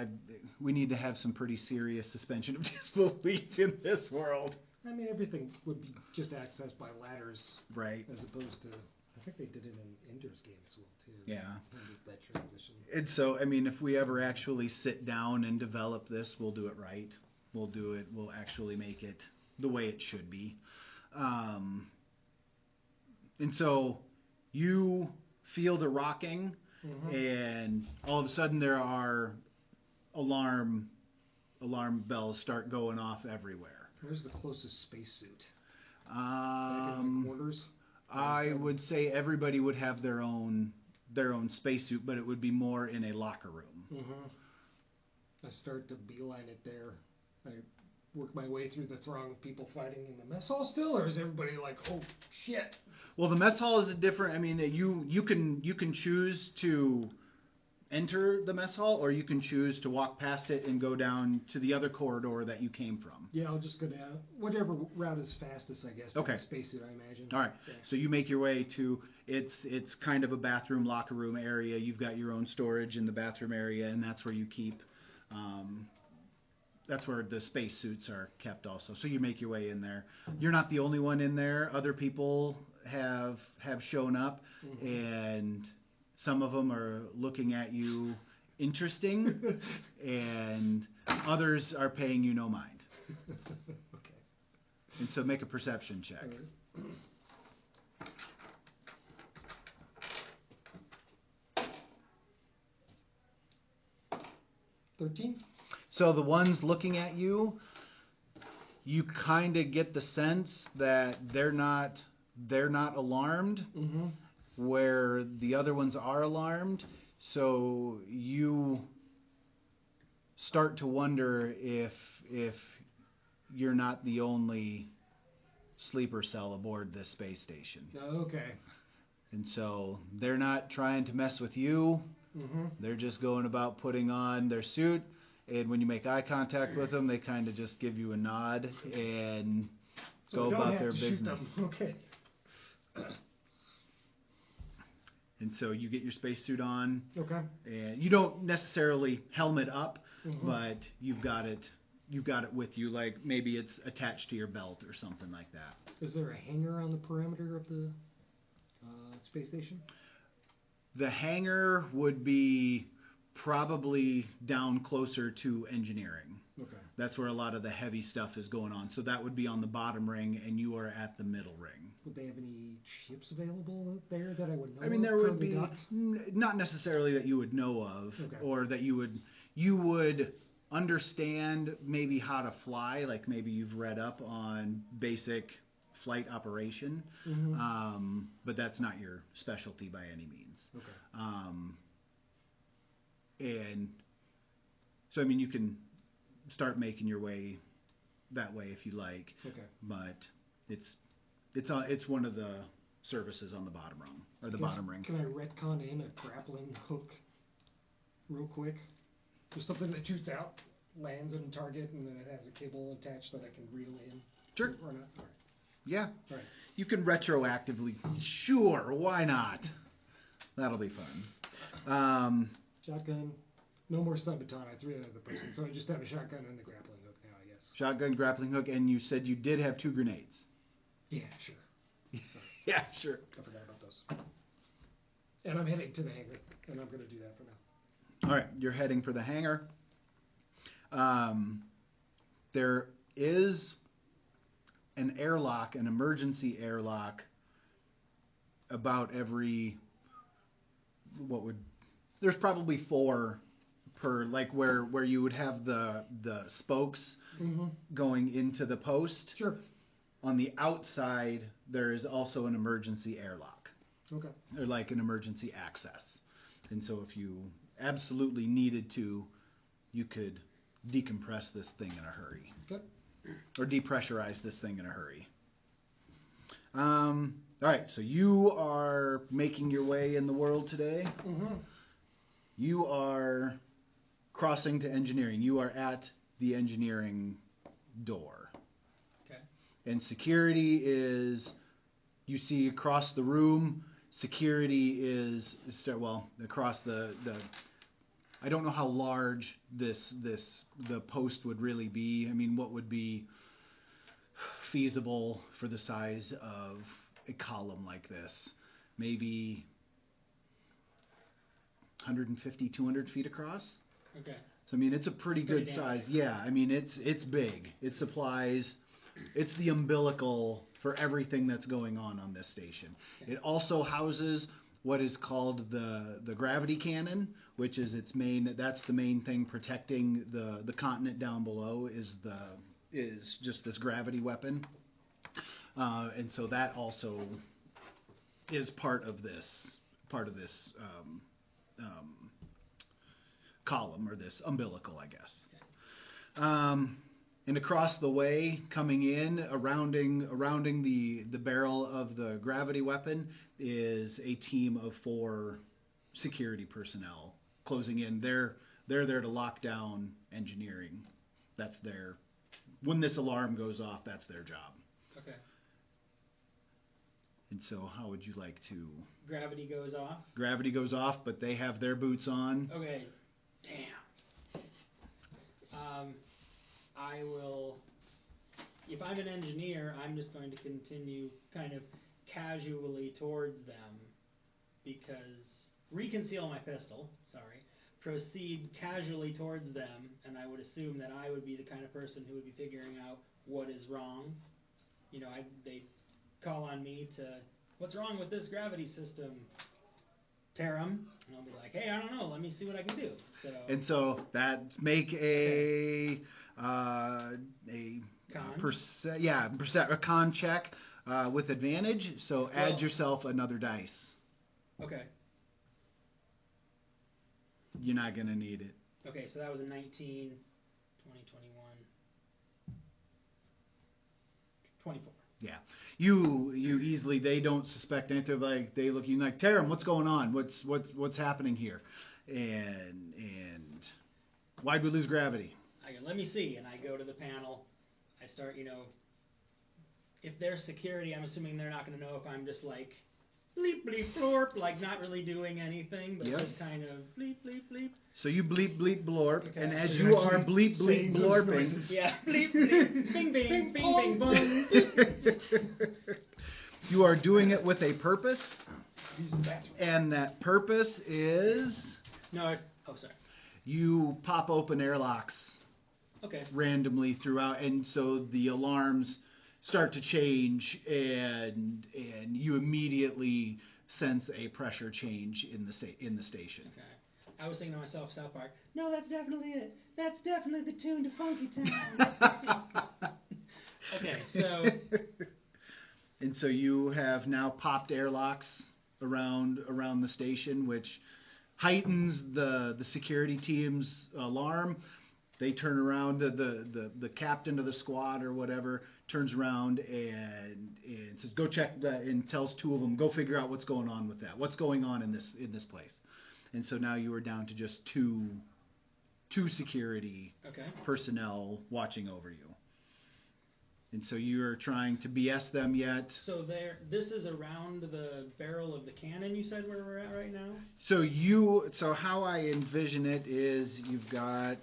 we need to have some pretty serious suspension of disbelief in this world. I mean, everything would be just accessed by ladders, Right. as opposed to. I think they did it in Ender's Game as well too. Yeah. That transition. And so, I mean, if we ever actually sit down and develop this, we'll do it right. We'll actually make it the way it should be. And so you feel the rocking, and all of a sudden there are alarm bells start going off everywhere. Where's the closest spacesuit? Back in my quarters? I would say everybody would have their own spacesuit, but it would be more in a locker room. Mm-hmm. I start to beeline it there. I work my way through the throng of people fighting in the mess hall still, or is everybody like, oh shit? Well, the mess hall is a different. I mean, you can choose to enter the mess hall, or you can choose to walk past it and go down to the other corridor that you came from. Yeah, I'll just go down whatever route is fastest, I guess. Okay. To the spacesuit, I imagine. All right. Yeah. So you make your way to it's kind of a bathroom locker room area. You've got your own storage in the bathroom area, and that's where you keep. That's where the spacesuits are kept also. So you make your way in there. You're not the only one in there. Other people have shown up, and some of them are looking at you interesting, and others are paying you no mind. Okay. And so make a perception check. All right. 13? So the ones looking at you, you kind of get the sense that they're not alarmed, where the other ones are alarmed. So you start to wonder if you're not the only sleeper cell aboard this space station. Okay. And so they're not trying to mess with you. They're just going about putting on their suit. And when you make eye contact with them, they kind of just give you a nod and go about their business. Okay. And so you get your spacesuit on. Okay. And you don't necessarily helmet up, but you've got it with you, like maybe it's attached to your belt or something like that. Is there a hangar on the perimeter of the space station? The hangar would be probably down closer to engineering. Okay. That's where a lot of the heavy stuff is going on. So that would be on the bottom ring, and you are at the middle ring. Would they have any ships available there that I would know of? I mean, there would Currently be not necessarily that you would know of, Okay. or that you would understand maybe how to fly. Like maybe you've read up on basic flight operation, but that's not your specialty by any means. Okay. And so, I mean, you can start making your way that way if you like. Okay. But it's one of the services on the bottom rung or the bottom ring. Can I retcon in a grappling hook real quick? Just something that shoots out, lands on a target, and then it has a cable attached that I can reel in. Sure. Or not. All right. Yeah. All right. You can retroactively. Sure. Why not? That'll be fun. Shotgun. No more stun baton. I threw that at the person, so I just have a shotgun and the grappling hook now, I guess. Shotgun, grappling hook, and you said you did have 2 grenades. Yeah, sure. Yeah, sure. I forgot about those. And I'm heading to the hangar, and I'm going to do that for now. All right, you're heading for the hangar. There is an airlock, an emergency airlock, about every, there's probably 4 per, like where you would have the spokes going into the post. Sure. On the outside, there is also an emergency airlock. Okay. Or like an emergency access. And so if you absolutely needed to, you could decompress this thing in a hurry. Okay. Or depressurize this thing in a hurry. All right, so you are making your way in the world today. You are crossing to engineering. You are at the engineering door. Okay. And security is, you see across the room, security is, well, across the I don't know how large the post would really be. I mean, what would be feasible for the size of a column like this? Maybe 150, 200 feet across? Okay. So, I mean, it's a pretty good damn size. big. Yeah, I mean, it's big. It supplies, it's the umbilical for everything that's going on this station. Okay. It also houses what is called the gravity cannon, which is that's the main thing protecting the continent down below is just this gravity weapon. And so that also is part of this column, or this umbilical, I guess. And across the way, coming in, surrounding the barrel of the gravity weapon, is a team of 4 security personnel closing in. They're there to lock down engineering. That's their, when this alarm goes off, that's their job. Okay. And so how would you like to... Gravity goes off? Gravity goes off, but they have their boots on. Okay. Damn. I will... If I'm an engineer, I'm just going to continue kind of casually towards them, because... Reconceal my pistol, sorry. Proceed casually towards them, and I would assume that I would be the kind of person who would be figuring out what is wrong. You know, they call on me to, what's wrong with this gravity system? Tear 'em. And I'll be like, hey, I don't know, let me see what I can do. And so that make a Con? A con check with advantage. So add yourself another dice. Okay. You're not going to need it. Okay, so that was a 19, 20, 21, 24. Yeah. You easily, they don't suspect anything. Like, they look at you like, Taram, what's going on? What's happening here? And why'd we lose gravity? I go, let me see. And I go to the panel. I start, if they're security, I'm assuming they're not going to know if I'm just like, bleep, bleep, blorp, like not really doing anything, but just kind of bleep, bleep, bleep. So you bleep, bleep, blorp, Okay. and as you are bleep, bleep, blorping... Yeah, bleep, bleep, bing, bing, bing, bing, bong. You are doing it with a purpose, and that purpose is... No, sorry. You pop open airlocks randomly throughout, and so the alarms start to change, and you immediately sense a pressure change in the station. Okay. I was thinking to myself, South Park, no, that's definitely it. That's definitely the tune to Funky Town. Okay, so... And so you have now popped airlocks around the station, which heightens the security team's alarm. They turn around, the captain of the squad or whatever turns around and says, go check that, and tells 2 of them, go figure out what's going on with that. What's going on in this place? And so now you are down to just two security personnel watching over you. And so you're trying to BS them yet. So this is around the barrel of the cannon, you said, where we're at right now? So how I envision it is you've got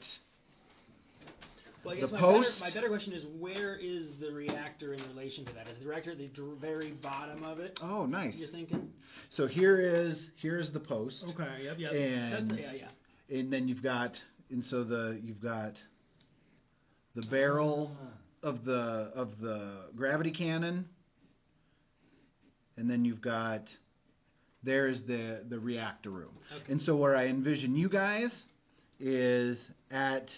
well, I guess the post. My better question is, where is the reactor in relation to that? Is the reactor at the very bottom of it? Oh, nice. You're thinking? So here's the post. Okay, yep. And and then you've got the barrel of the gravity cannon, and then you've got there's the reactor room. Okay. And so where I envision you guys is at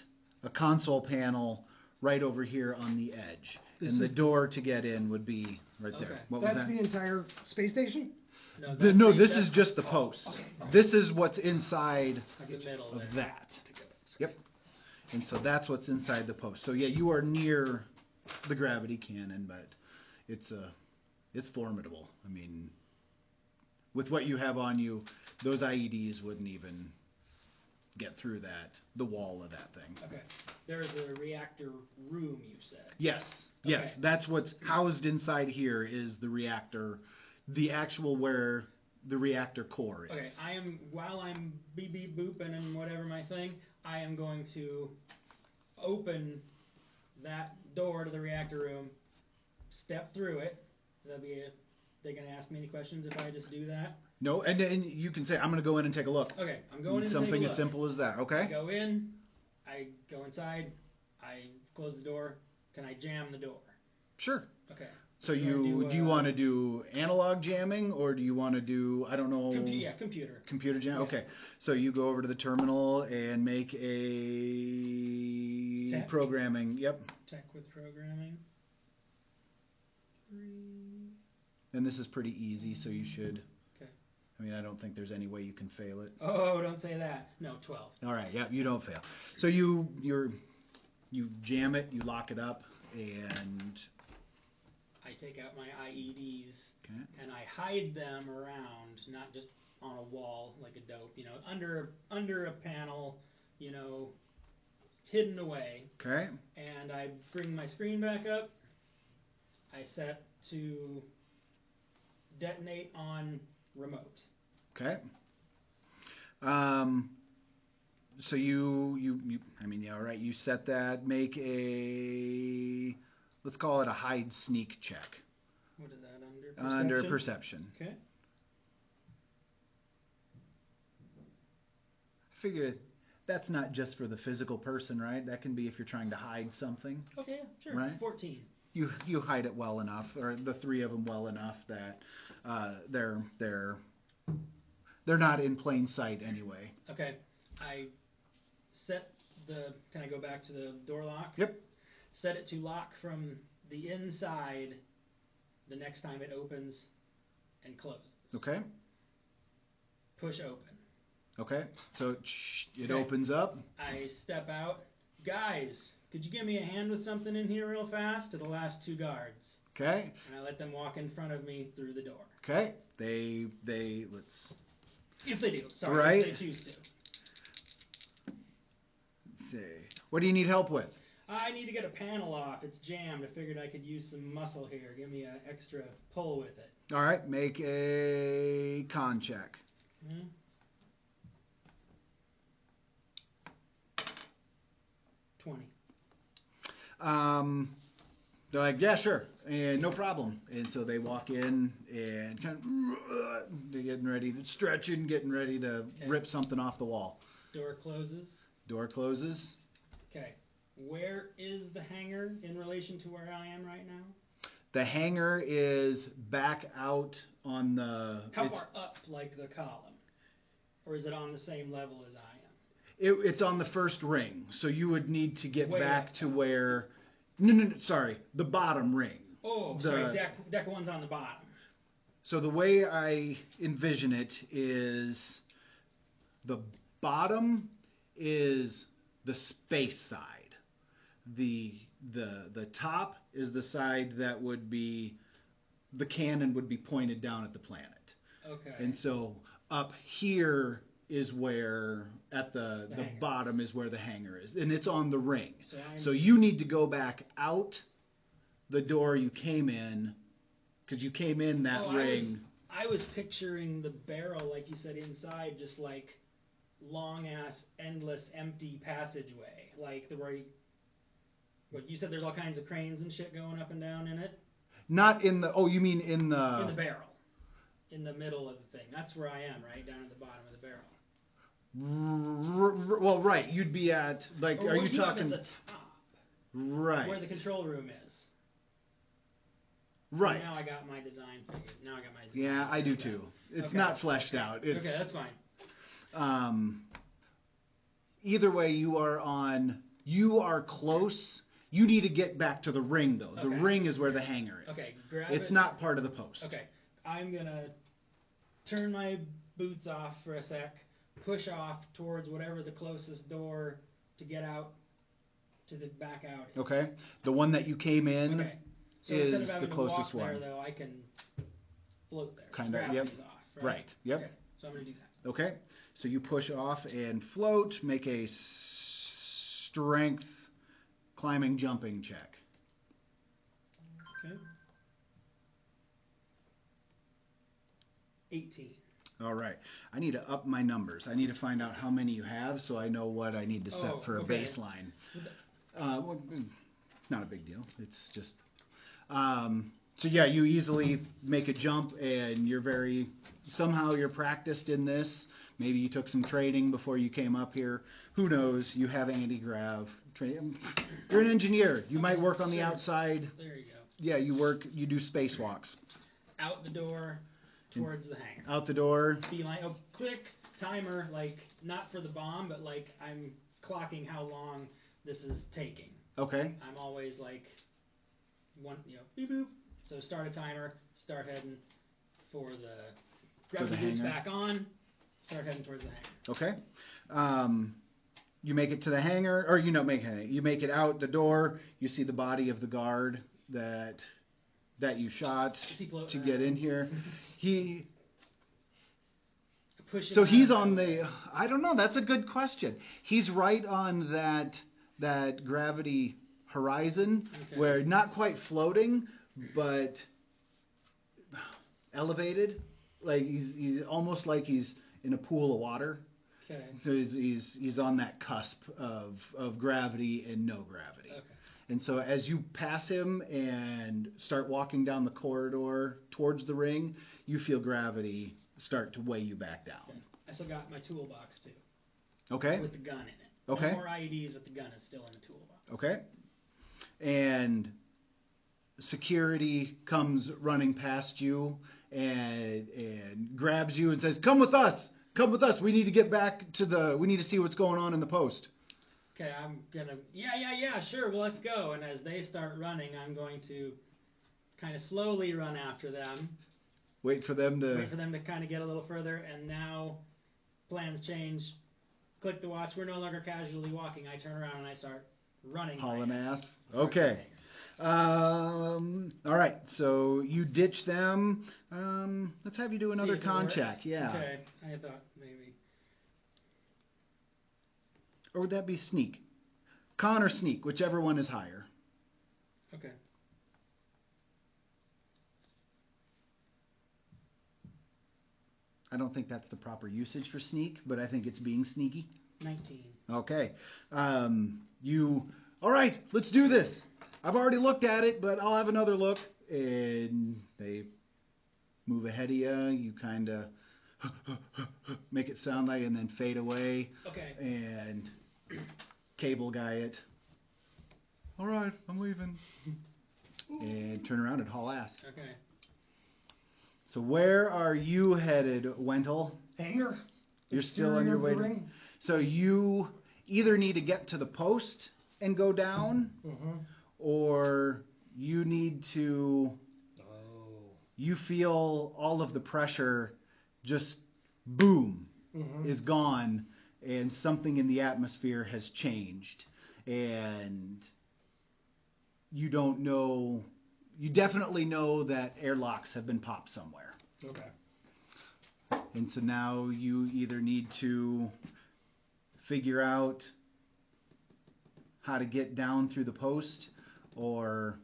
a console panel right over here on the edge, and the door to get in would be right there. What was that? That's the entire space station? No, this is just the post. This is what's inside the middle of that. Yep. And so that's what's inside the post. So yeah, you are near the gravity cannon, but it's formidable. I mean, with what you have on you, those IEDs wouldn't even get through the wall of that thing. Okay. There's a reactor room, you said. Yes. Okay. Yes, that's what's housed inside here is the reactor, the actual where the reactor core is. Okay, while I'm beep beep booping and whatever my thing, I am going to open that door to the reactor room, step through it. They gonna ask me any questions if I just do that? No, and you can say, I'm gonna go in and take a look. Okay, I'm going in Something to take a look. as simple as that, okay? I go in, I go inside, I close the door. Can I jam the door? Sure. Okay. So do you want to do analog jamming, or do you want to do, I don't know... computer. Computer jam? Yeah. Okay. So you go over to the terminal and make a Tech? programming. Yep. Tech with programming. 3. And this is pretty easy, so you should. Okay. I mean, I don't think there's any way you can fail it. Oh, don't say that. No, 12. All right, yeah, you don't fail. So you jam it, you lock it up, and I take out my IEDs okay. and I hide them around, not just on a wall like a dope, under a panel, hidden away. Okay. And I bring my screen back up. I set to detonate on remote. Okay. So I mean, yeah, all right, you set that, make let's call it a hide sneak check. What is that, under perception? Under perception. Okay. I figure that's not just for the physical person, right? That can be if you're trying to hide something. Okay, sure. Right? 14. You hide it well enough, or the three of them well enough that they're not in plain sight anyway. Okay. I set can I go back to the door lock? Yep. Set it to lock from the inside the next time it opens and closes. Okay. Push open. Okay. So it Okay. opens up. I step out. Guys, could you give me a hand with something in here real fast? To the last 2 guards. Okay. And I let them walk in front of me through the door. Okay. They let's If they do. Sorry, right. if they choose to. Let's see. What do you need help with? I need to get a panel off. It's jammed. I figured I could use some muscle here. Give me an extra pull with it. All right. Make a con check. Hmm? 20. They're like, yeah, sure, and no problem. And so they walk in and kind of they're getting ready to stretching, getting ready to rip something off the wall. Door closes. Door closes. Okay. Where is the hangar in relation to where I am right now? The hangar is back out on the. How far up, like the column? Or is it on the same level as I am? It's on the first ring, so you would need to get Way back up to top. where. No, sorry, the bottom ring. Oh, sorry, deck 1's on the bottom. So the way I envision it is the bottom is the space side. The top is the side that would be the cannon would be pointed down at the planet. Okay. And so up here is where at the bottom is where the hangar is, and it's on the ring. So you need to go back out the door you came in, because you came in that ring. I was picturing the barrel, like you said, inside, just like long ass, endless, empty passageway, like the where. What you said? There's all kinds of cranes and shit going up and down in it. Not in the. Oh, you mean in the. In the barrel, in the middle of the thing. That's where I am, right down at the bottom of the barrel. Well, right. You'd be at like. Are you talking? At the top. Right. Where the control room is. Right. So now I got my design figured. Now I got my design. Yeah, I do too. It's not fleshed out. It's, okay, that's fine. Either way, you are close. You need to get back to the ring, though. The ring is where the hangar is. Okay, it's not part of the post. Okay, I'm gonna turn my boots off for a sec, push off towards whatever the closest door to get out to the back out is. Okay, the one that you came in so is instead of having the closest to walk one. There, though, I can float there. Kind of. Yep. Gravity's off. Right? Right. Yep. Okay, so I'm gonna do that. Okay, so you push off and float. Make a strength climbing jumping check. Okay. 18. All right. I need to up my numbers. I need to find out how many you have so I know what I need to set for a baseline. Well, not a big deal. It's just... so yeah, you easily make a jump and somehow you're practiced in this. Maybe you took some training before you came up here. Who knows? You have anti-grav training. You're an engineer. You might work on the outside. There you go. Yeah, you do spacewalks. Out the door, towards the hangar. Out the door. Beeline. Oh, click, timer, like, not for the bomb, but like, I'm clocking how long this is taking. Okay. I'm always like, beep boop, So start a timer. Start heading for the For gravity the boots hangar. back on. Start heading towards the hangar. Okay. You make it to the hangar, or you don't make it. You make it out the door. You see the body of the guard that you shot Is he floating to get in around? here. He. Push him So out he's of on my the. way. I don't know. That's a good question. He's right on that gravity horizon Okay. where not quite floating, but elevated. Like he's almost like he's in a pool of water. Okay. So he's on that cusp of gravity and no gravity. Okay. And so as you pass him and start walking down the corridor towards the ring, you feel gravity start to weigh you back down. Okay. I still got my toolbox too. Okay? With the gun in it. Okay. No more IEDs, but the gun is still in the toolbox. Okay. And security comes running past you and grabs you and says, "Come with us. Come with us. We need to get back to we need to see what's going on in the post." Okay, I'm gonna. Yeah, sure. Well, let's go. And as they start running, I'm going to kind of slowly run after them. Wait for them to. Wait for them to kind of get a little further. And now, plans change. Click the watch. We're no longer casually walking. I turn around and I start running. Hauling right ass. now. Okay. All right. So you ditch them. Let's have you do another See if it con works. check. Yeah. Okay. I thought maybe. Or would that be sneak? Con or sneak, whichever one is higher. Okay. I don't think that's the proper usage for sneak, but I think it's being sneaky. 19. Okay. All right, let's do this. I've already looked at it, but I'll have another look. And they move ahead of you. You kind of make it sound like, and then fade away. Okay. And cable guy it. All right, I'm leaving. And turn around and haul ass. Okay. So where are you headed, Wentel? Hangar. You're still on your way to... ring. So you either need to get to the post and go down, Mm-hmm. or you need to... Oh. You feel all of the pressure just, boom, Mm-hmm. is gone, and something in the atmosphere has changed. And you don't know... You definitely know that airlocks have been popped somewhere. Okay. And so now you either need to figure out how to get down through the post, or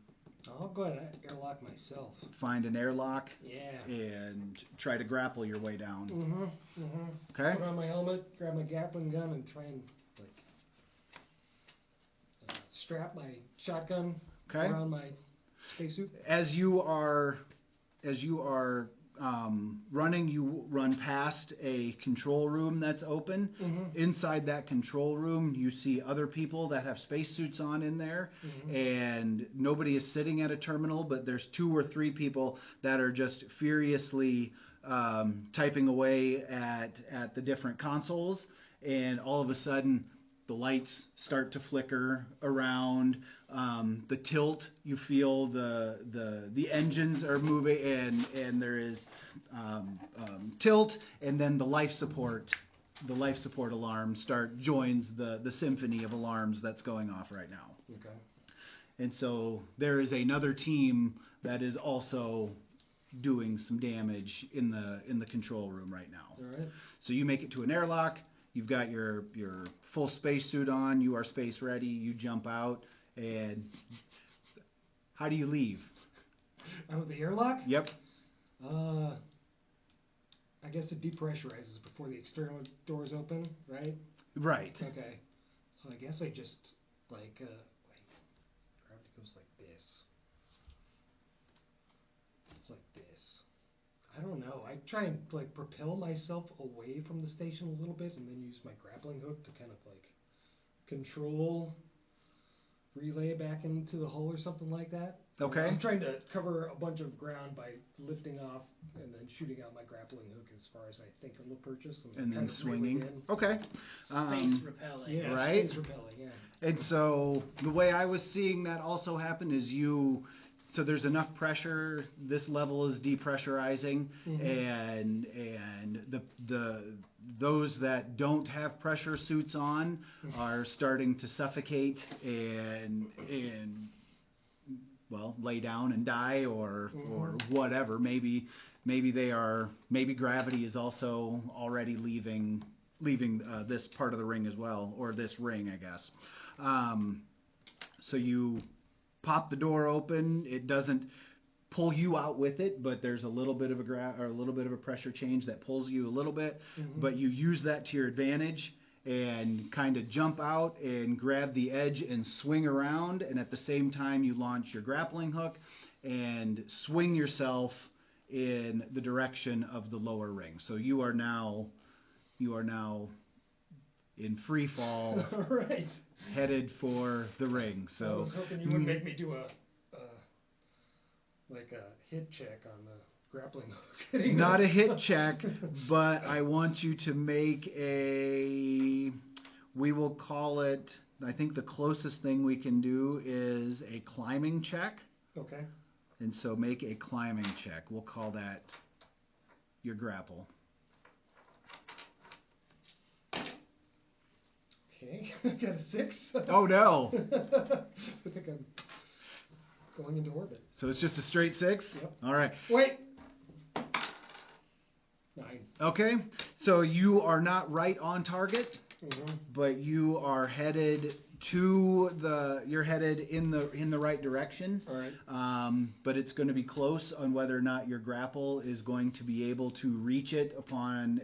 I'll go ahead and airlock myself. find an airlock Yeah. and try to grapple your way down. Mm-hmm. Mm-hmm. Okay? Put on my helmet, grab my Gatling gun, and try and strap my shotgun Okay. around my spacesuit. As you are running, you run past a control room that's open. Mm-hmm. Inside that control room, you see other people that have spacesuits on in there, Mhm. and nobody is sitting at a terminal, but there's 2 or 3 people that are just furiously typing away at the different consoles, and all of a sudden, the lights start to flicker around. The tilt, you feel the engines are moving, and there is tilt, and then the life support alarm joins the symphony of alarms that's going off right now. Okay. And so there is another team that is also doing some damage in the control room right now. All right. So you make it to an airlock. You've got your full spacesuit on. You are space ready. You jump out, and how do you leave? Out of the airlock? Yep. I guess it depressurizes before the external doors open, right? Right. Okay. So I guess I just gravity goes like this. It's like this. I don't know. I try and propel myself away from the station a little bit, and then use my grappling hook to kind of control relay back into the hull or something like that. Okay. I'm trying to cover a bunch of ground by lifting off and then shooting out my grappling hook as far as I think it'll purchase, And then kind of reeling swinging. in. Okay. Space repelling. Yeah, Right. space repelling. Yeah. And so the way I was seeing that also happen is you so there's enough pressure. This level is depressurizing, and those that don't have pressure suits on are starting to suffocate and well, lay down and die or whatever. Maybe gravity is also already leaving this part of the ring as well, or this ring, I guess. So you pop the door open. It doesn't pull you out with it, but there's a little bit of a pressure change that pulls you a little bit. But you use that to your advantage and kind of jump out and grab the edge and swing around, and at the same time you launch your grappling hook and swing yourself in the direction of the lower ring. So you are now in free fall, Right. headed for the ring. So I was hoping you would make me do a hit check on the grappling hook. not a hit check, but I want you to make we will call it, I think the closest thing we can do is a climbing check. Okay. And so make a climbing check. We'll call that your grapple. Okay. I got a 6. Oh no. I think I'm going into orbit. So it's just a straight 6? Yep. All right. Wait. 9. Okay. So you are not right on target, but you are headed you're headed in the right direction. All right. But it's going to be close on whether or not your grapple is going to be able to reach it upon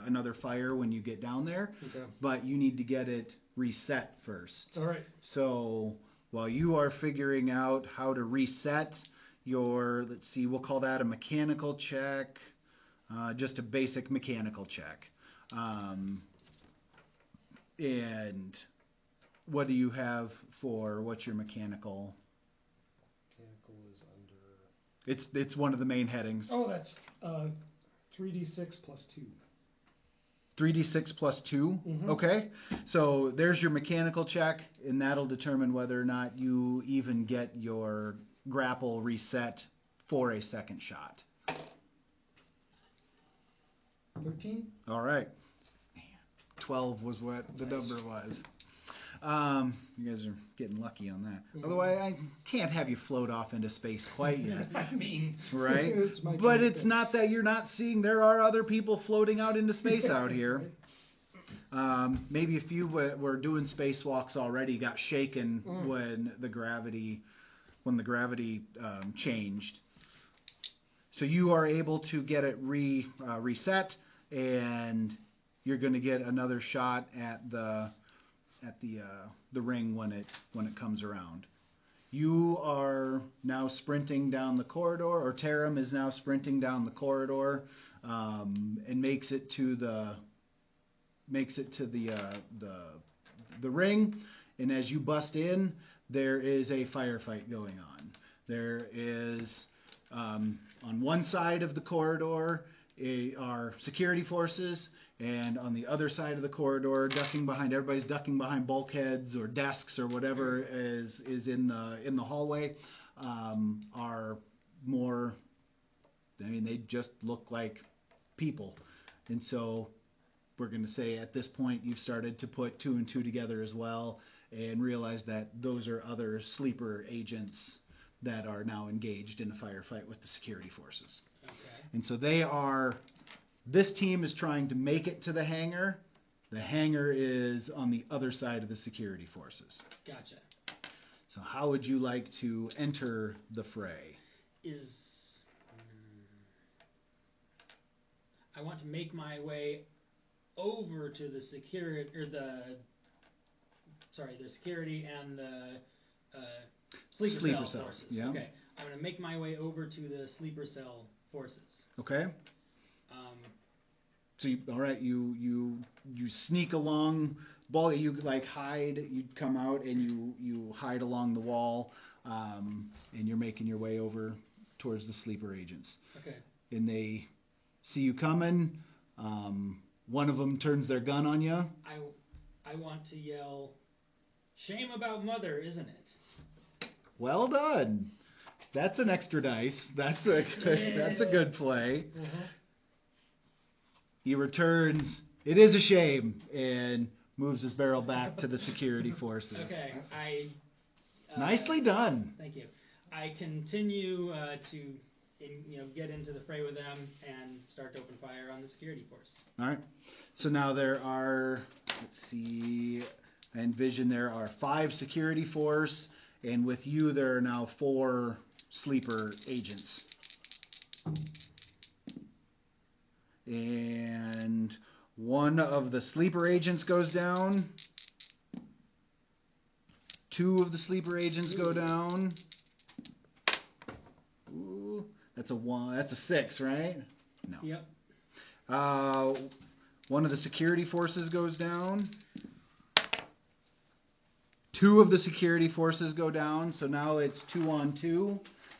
another fire when you get down there. Okay. But you need to get it reset first. All right. So while you are figuring out how to reset let's see, we'll call that a mechanical check, just a basic mechanical check. And what do you have what's your mechanical? Mechanical is under... It's one of the main headings. Oh, that's 3d6 plus 2. 3d6 plus 2? Okay. So there's your mechanical check, and that'll determine whether or not you even get your grapple reset for a second shot. 13? All right. 12 was what the number was. You guys are getting lucky on that. Otherwise, I can't have you float off into space quite yet. I mean, Right? It's my But turn it's to- not that you're not seeing. There are other people floating out into space out here. Maybe a few were doing spacewalks already got shaken when the gravity changed. So you are able to get it reset, and you're going to get another shot at the ring when it comes around. You are now sprinting down the corridor, or Taram is now sprinting down the corridor, and makes it to the ring. And as you bust in, there is a firefight going on. There is on one side of the corridor are security forces, and on the other side of the corridor, everybody's ducking behind bulkheads or desks or whatever is in the hallway, are more, they just look like people. And so we're going to say at this point you've started to put 2 and 2 together as well, and realize that those are other sleeper agents that are now engaged in a firefight with the security forces. okay. And so this team is trying to make it to the hangar. The hangar is on the other side of the security forces. Gotcha. So how would you like to enter the fray? I want to make my way over to the security, or the security and the sleeper cell cells, forces. yeah. Okay, I'm going to make my way over to the sleeper cell forces. Okay. So you sneak along, you hide. You come out and you hide along the wall, and you're making your way over towards the sleeper agents. Okay. And they see you coming. One of them turns their gun on you. I want to yell, "Shame about mother, isn't it?" Well done. That's an extra dice. That's a good play. He returns. It is a shame, and moves his barrel back to the security forces. Okay, Nicely done. Thank you. I continue to get into the fray with them and start to open fire on the security force. All right. So now there are, let's see, I envision there are 5 security force, and with you there are now 4 sleeper agents. And one of the sleeper agents goes down. 2 of the sleeper agents go down. Ooh, that's a 1. That's a 6, right? No. Yep. One of the security forces goes down. 2 of the security forces go down. So now it's 2 on 2.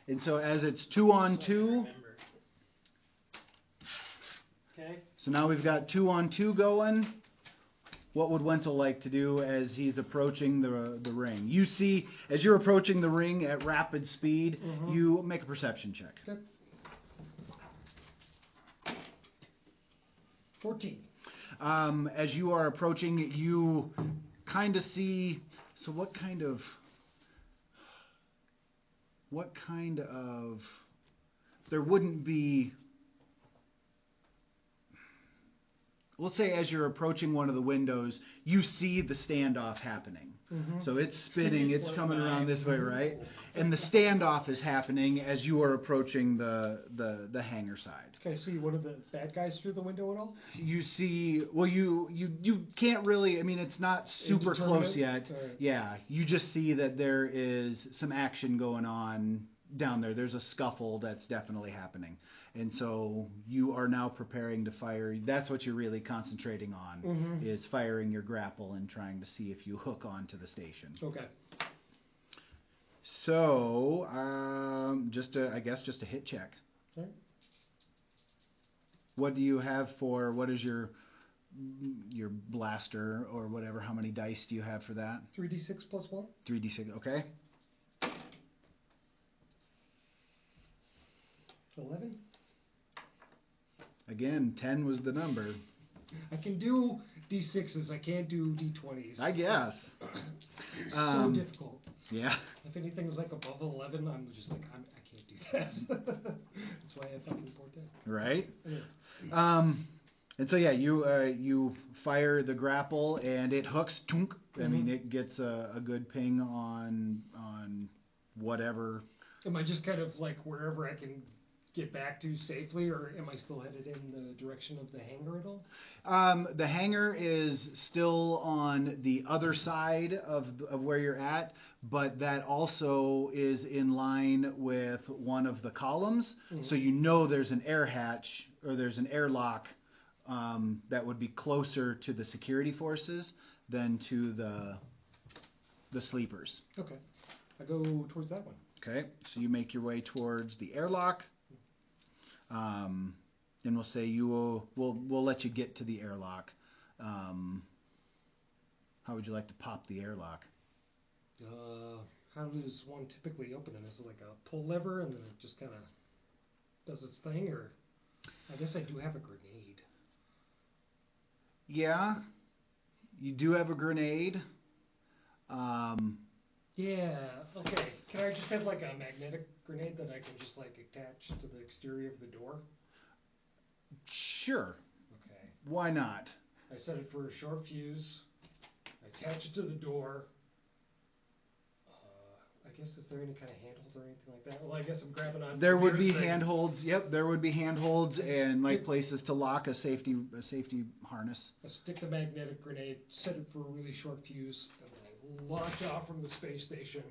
And so as it's 2 on 2. Okay. So now we've got 2 on 2 going. What would Wenzel like to do as he's approaching the ring? You see, as you're approaching the ring at rapid speed, you make a perception check. Okay. 14. As you are approaching, you kind of see. So what kind of? There wouldn't be. We'll say as you're approaching one of the windows, you see the standoff happening. So it's spinning, it's coming around this way, right? And the standoff is happening as you are approaching the hangar side. Can I see one of the bad guys through the window at all? You see, well, you can't really. I mean, it's not super close yet. Right. Yeah, you just see that there is some action going on down there. There's a scuffle that's definitely happening. And so you are now preparing to fire. That's what you're really concentrating on, is firing your grapple and trying to see if you hook onto the station. Okay. So, just a hit check. Okay. What do you have for, what is your blaster or whatever? How many dice do you have for that? 3d6 plus 1. 3d6, okay. 11. Again, 10 was the number. I can do d6s. I can't do d20s. I guess. It's so difficult. Yeah. If anything is like above 11, I'm just like, I can't do that. That's why I fucking report that. Right. Anyway. And so yeah, you fire the grapple and it hooks. Tunk. I mean, it gets a good ping on whatever. Am I just kind of like wherever I can get back to safely, or am I still headed in the direction of the hangar at all? The hangar is still on the other side of where you're at, but that also is in line with one of the columns. So you know there's an air hatch or there's an airlock that would be closer to the security forces than to the sleepers. Okay. I go towards that one. Okay, so you make your way towards the airlock. And we'll say we'll let you get to the airlock. How would you like to pop the airlock? How does one typically open it? Is it like a pull lever and then it just kind of does its thing, or I guess I do have a grenade. Yeah, you do have a grenade. Yeah. Okay. Can I just have like a magnetic grenade that I can just like attach to the exterior of the door? Sure. Okay. Why not? I set it for a short fuse. I attach it to the door. I guess, is there any kind of handhold or anything like that? Well, I guess I'm grabbing on. There would be handholds. Yep, there would be handholds and like places to lock a safety harness. I stick the magnetic grenade, set it for a really short fuse, and then I launch off from the space station,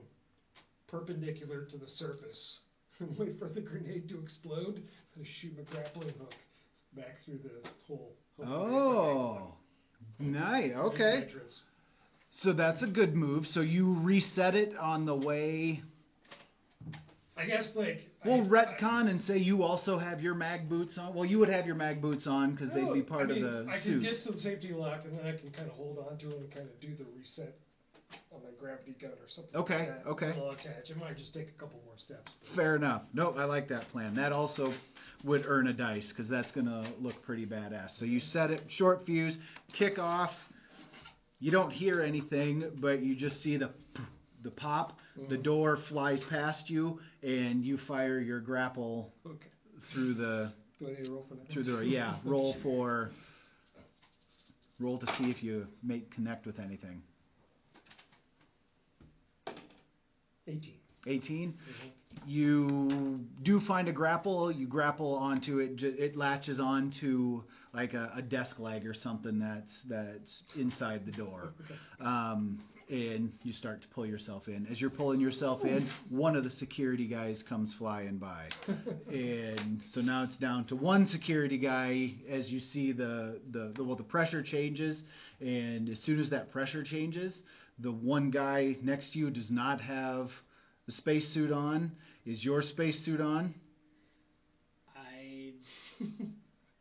perpendicular to the surface, and wait for the grenade to explode. And shoot my grappling hook back through the hole. Oh, nice. Okay. So that's a good move. So you reset it on the way. I guess like we'll retcon and say you also have your mag boots on. Well, you would have your mag boots on because they'd be part of the I suit. can get to the safety lock and then I can kind of hold on to it and kind of do the reset on my gravity gun or something Okay, like that. okay. It'll attach. It might just take a couple more steps. But Fair enough. Nope, I like that plan. That also would earn a dice because that's going to look pretty badass. So you set it, short fuse, kick off. You don't hear anything, but you just see the pop. The door flies past you, and you fire your grapple Okay. through the Do I need to roll for that? through the yeah. Roll to see if you connect with anything. 18. 18. Mm-hmm. You do find a grapple. You grapple onto it. It latches onto like a desk leg or something that's inside the door. And you start to pull yourself in. As you're pulling yourself in, one of the security guys comes flying by. And so now it's down to one security guy as you see the pressure changes. And as soon as that pressure changes, the one guy next to you does not have the spacesuit on. Is your spacesuit on? I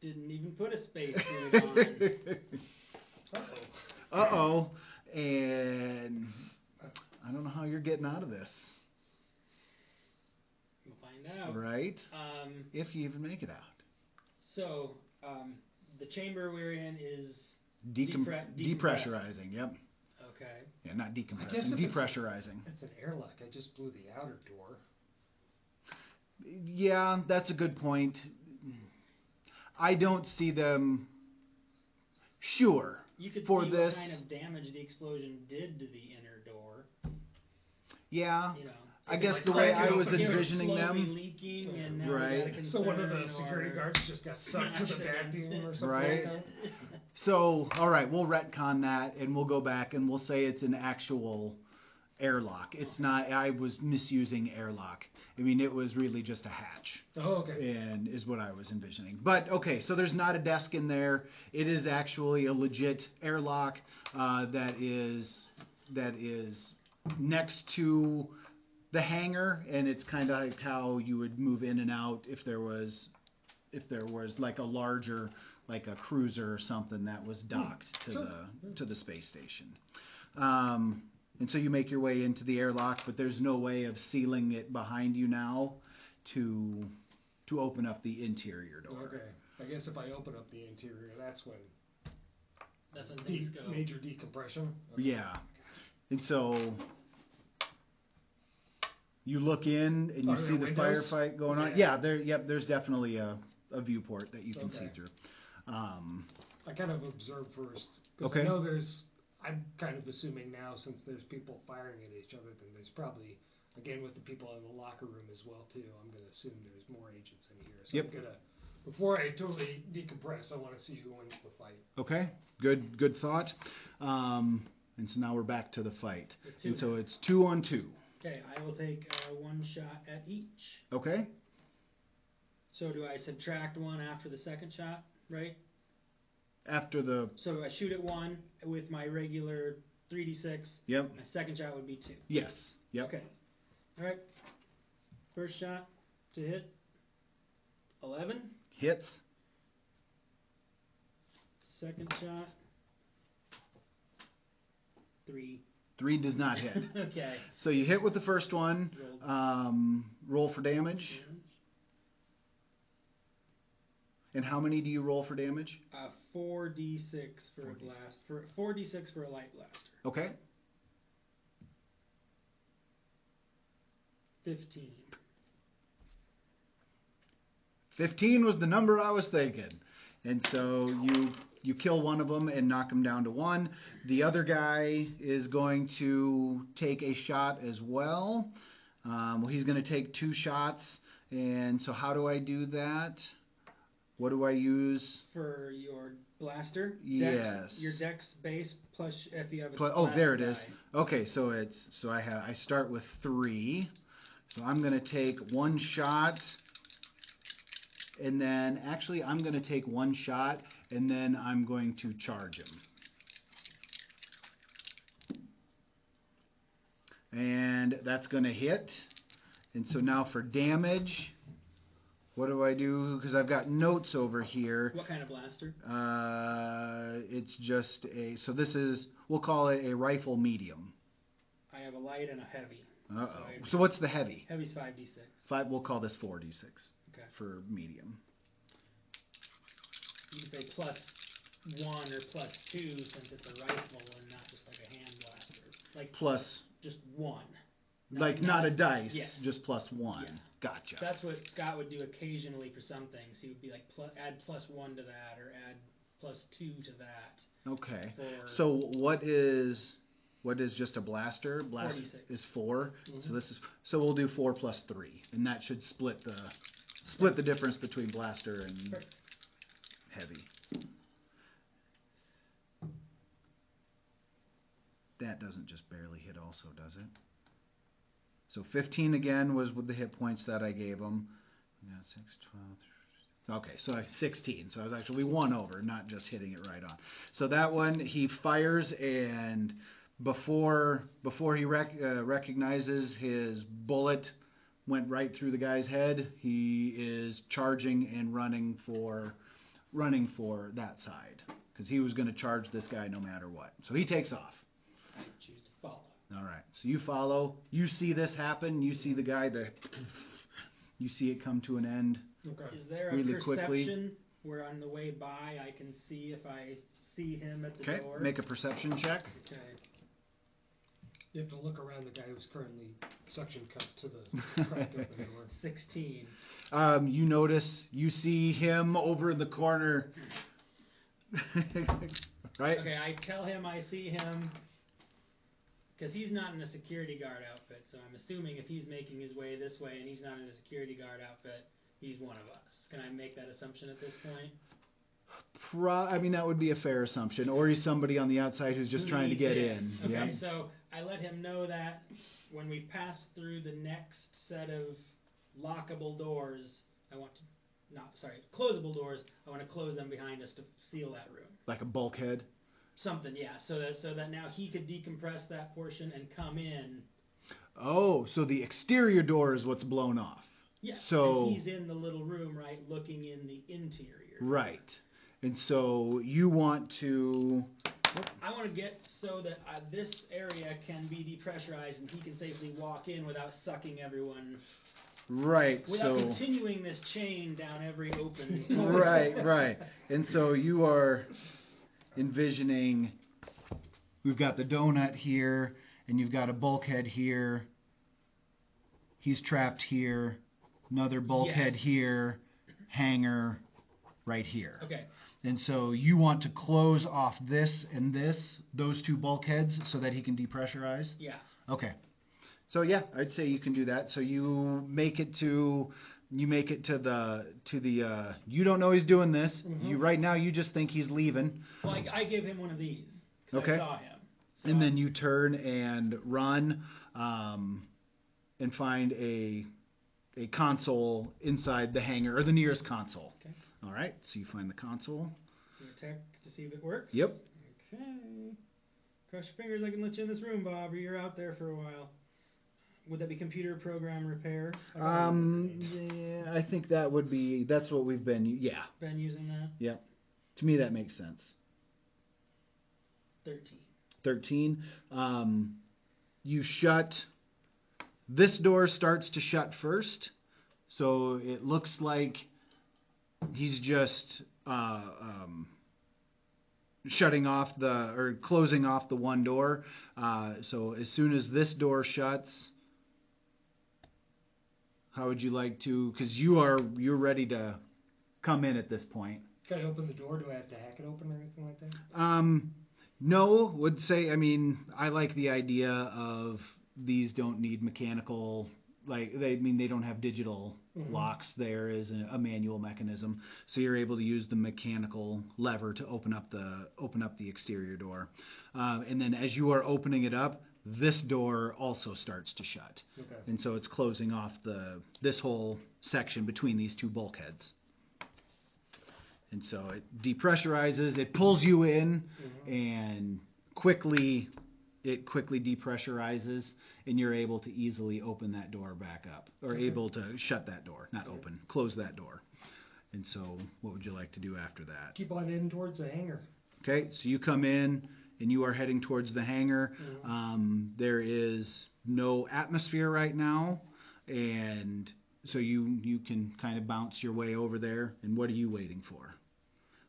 didn't even put a spacesuit on. Uh-oh. Uh-oh. And I don't know how you're getting out of this. We'll find out. Right? If you even make it out. So, the chamber we're in is Depressurizing, yep. Okay. Yeah, not I guess decompressing, if depressurizing. It's an airlock. I just blew the outer door. Yeah, that's a good point. I don't see them. Sure. You could for see this. what kind of damage the explosion did to the inner door. Yeah. You know, I guess like the way I crank it was open, envisioning slowly them. leaking, and now Right. we got a So one of the concern security or guards just got sucked to the smashed back against beam it. or something Right. like that. So, all right, we'll retcon that, and we'll go back and we'll say it's an actual airlock. It's not. I was misusing airlock. I mean, it was really just a hatch. Oh, okay. And is what I was envisioning. But okay, so there's not a desk in there. It is actually a legit airlock that is next to the hangar, and it's kind of like how you would move in and out if there was like a larger, like a cruiser or something that was docked to the space station. And so you make your way into the airlock, but there's no way of sealing it behind you now to open up the interior door. Okay. I guess if I open up the interior, that's when things go. major decompression. Okay. Yeah. And so you look in and you Are see there the windows? firefight going on. Yeah. Yeah, there's definitely a viewport that you can see Okay. through. I kind of observe first. 'Cause Okay. I know I'm kind of assuming now, since there's people firing at each other, then there's probably, again, with the people in the locker room as well, too, I'm going to assume there's more agents in here. So Yep. I'm going to, before I totally decompress, I want to see who wins the fight. Okay, good thought. And so now we're back to the fight. And so it's 2-on-2. Okay, I will take one shot at each. Okay. So do I subtract one after the second shot, right? After the. So I shoot at 1 with my regular 3d6. Yep. My second shot would be 2. Yes. Yep. Okay. All right. First shot to hit. 11. Hits. Second shot. 3. 3 does not hit. Okay. So you hit with the first one. Rolled. Roll for damage. And how many do you roll for damage? 4d6 for 4d6. a blast. For 4d6 for a light blaster. Okay. 15. 15 was the number I was thinking. And so you kill one of them and knock him down to 1. The other guy is going to take a shot as well. Well, he's going to take 2 shots. And so how do I do that? What do I use? For your blaster? Yes. Your dex base plus if you have a Oh, there it blaster is. die. Okay, so I start with 3. So I'm going to take 1 shot. And then, actually, I'm going to take 1 shot, and then I'm going to charge him. And that's going to hit. And so now for damage, what do I do? Because I've got notes over here. What kind of blaster? It's just so this is, we'll call it a rifle medium. I have a light and a heavy. Uh-oh. So what's the heavy? Heavy's 5d6. 5. We'll call this 4d6 Okay. for medium. You can say +1 or +2 since it's a rifle and not just like a hand blaster. Like Plus, just 1. not a dice, yes. just +1. Yeah. Gotcha. That's what Scott would do occasionally for some things. He would be like add +1 to that or add +2 to that. Okay. For So what is just a blaster? 46. Is 4. Mm-hmm. So we'll do 4 plus 3, and that should split the difference between blaster and Perfect. heavy. That doesn't just barely hit also, does it? So 15 again was with the hit points that I gave him. Now 6, 12. Okay, so 16. So I was actually 1 over, not just hitting it right on. So that one, he fires, and before he recognizes his bullet went right through the guy's head, he is charging and running for that side, because he was going to charge this guy no matter what. So he takes off. I choose to follow. All right. So you follow. You see this happen. You see the guy you see it come to an end. Okay. Is there a Really perception quickly. where on the way by I can see if I see him at the Okay. door? Make a perception check. Okay. You have to look around the guy who's currently suction cuffed to the cracked open door. 16. You notice, you see him over in the corner. Right? Okay, I tell him I see him because he's not in a security guard outfit, so I'm assuming if he's making his way this way and he's not in a security guard outfit, he's one of us. Can I make that assumption at this point? I mean, that would be a fair assumption. Or he's somebody on the outside who's just Who trying to needs get it? in. Okay, Yeah. so I let him know that when we pass through the next set of lockable doors, closable doors, I want to close them behind us to seal that room. Like a bulkhead. Something, yeah, so that now he could decompress that portion and come in. Oh, so the exterior door is what's blown off. Yeah, So and he's in the little room, right, looking in the interior. Right. And so you want to... I want to get so that this area can be depressurized and he can safely walk in without sucking everyone. Right, Without so... continuing this chain down every open... Right. And so you are envisioning... We've got the donut here, and you've got a bulkhead here. He's trapped here. Another bulkhead Yes. here. Hanger right here. Okay. And so you want to close off this and those two bulkheads, so that he can depressurize? Yeah. Okay. So yeah, I'd say you can do that. So you make it to the you don't know he's doing this. Mm-hmm. You right now you just think he's leaving. Well, I gave him one of these because Okay. I saw him. So And then you turn and run and find a console inside the hangar, or the nearest console. Okay. All right, so you find the console. You check to see if it works? Yep. Okay. Cross your fingers, I can let you in this room, Bob, or you're out there for a while. Would that be computer program repair? Yeah, I think that's what we've been, yeah. Been using that? Yep. To me, that makes sense. 13. 13. You shut. This door starts to shut first, so it looks like he's just closing off the one door. So as soon as this door shuts, how would you like to? Because you're ready to come in at this point. Can I open the door? Do I have to hack it open or anything like that? No, would say, I mean, I like the idea of these don't need mechanical, they don't have digital locks. There is a manual mechanism, so you're able to use the mechanical lever to open up the exterior door. And then as you are opening it up, this door also starts to shut. Okay. And so it's closing off this whole section between these two bulkheads. And so it depressurizes, it pulls you in, and quickly depressurizes, and you're able to easily open that door back up, or able to shut that door, not open, close that door. And so what would you like to do after that? Keep on heading towards the hangar. Okay, so you come in, and you are heading towards the hangar. There is no atmosphere right now, and so you can kind of bounce your way over there. And what are you waiting for?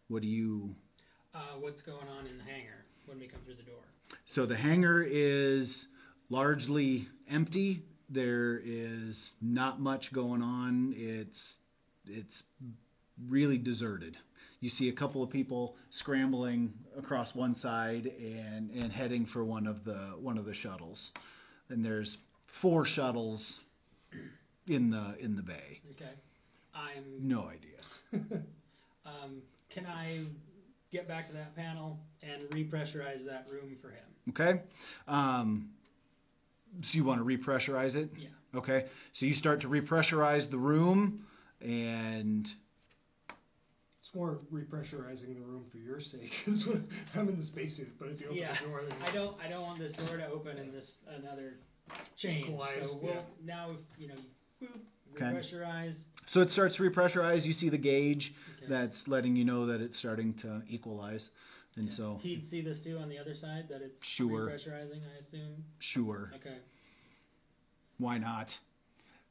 What do you... What's going on in the hangar when we come through the door? So the hangar is largely empty. There is not much going on. It's really deserted. You see a couple of people scrambling across one side and heading for one of the shuttles. And there's 4 shuttles in the bay. Okay. No idea. Can I get back to that panel and repressurize that room for him? Okay. So you want to repressurize it? Yeah. Okay. So you start to repressurize the room, and It's more repressurizing the room for your sake. 'Cause I'm in the spacesuit, but if you open the door, then I don't want this door to open and this another change. Equalize, So we'll now boop, Okay. repressurize. so it starts to repressurize. You see the gauge Okay. that's letting you know that it's starting to equalize, and so He'd see this too on the other side that it's Sure. repressurizing, I assume. sure, Okay. why not?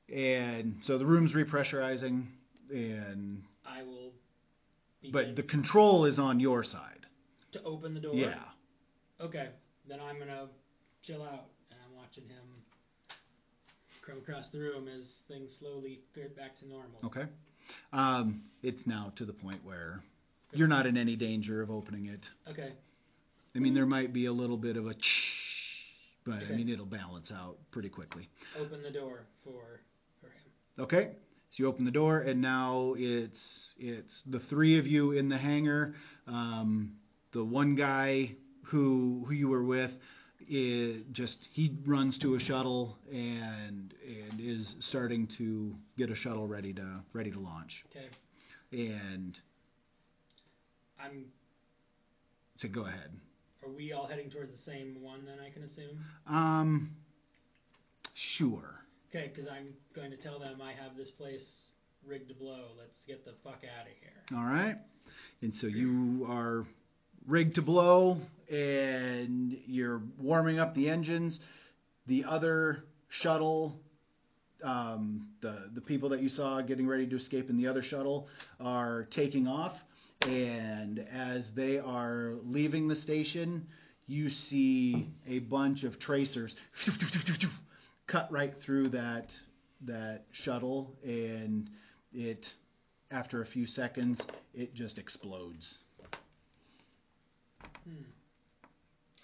And so the room's repressurizing, and I will begin but the control is on your side. to open the door. Yeah. Okay. Then I'm gonna chill out and I'm watching him come across the room as things slowly get back to normal. Okay. It's now to the point where you're not in any danger of opening it. Okay. I mean, there might be a little bit of a but I Okay. mean, it'll balance out pretty quickly. Open the door for him. Okay. So you open the door, and now it's the 3 of you in the hangar. The one guy who you were with he runs to a shuttle and is starting to get a shuttle ready to launch. Okay. And so go ahead. Are we all heading towards the same one then, I can assume? Sure. Okay, because I'm going to tell them I have this place rigged to blow. Let's get the fuck out of here. All right. And so you are rigged to blow, and you're warming up the engines. The other shuttle, the people that you saw getting ready to escape in the other shuttle are taking off. And as they are leaving the station, you see a bunch of tracers cut right through that shuttle, and after a few seconds, it just explodes.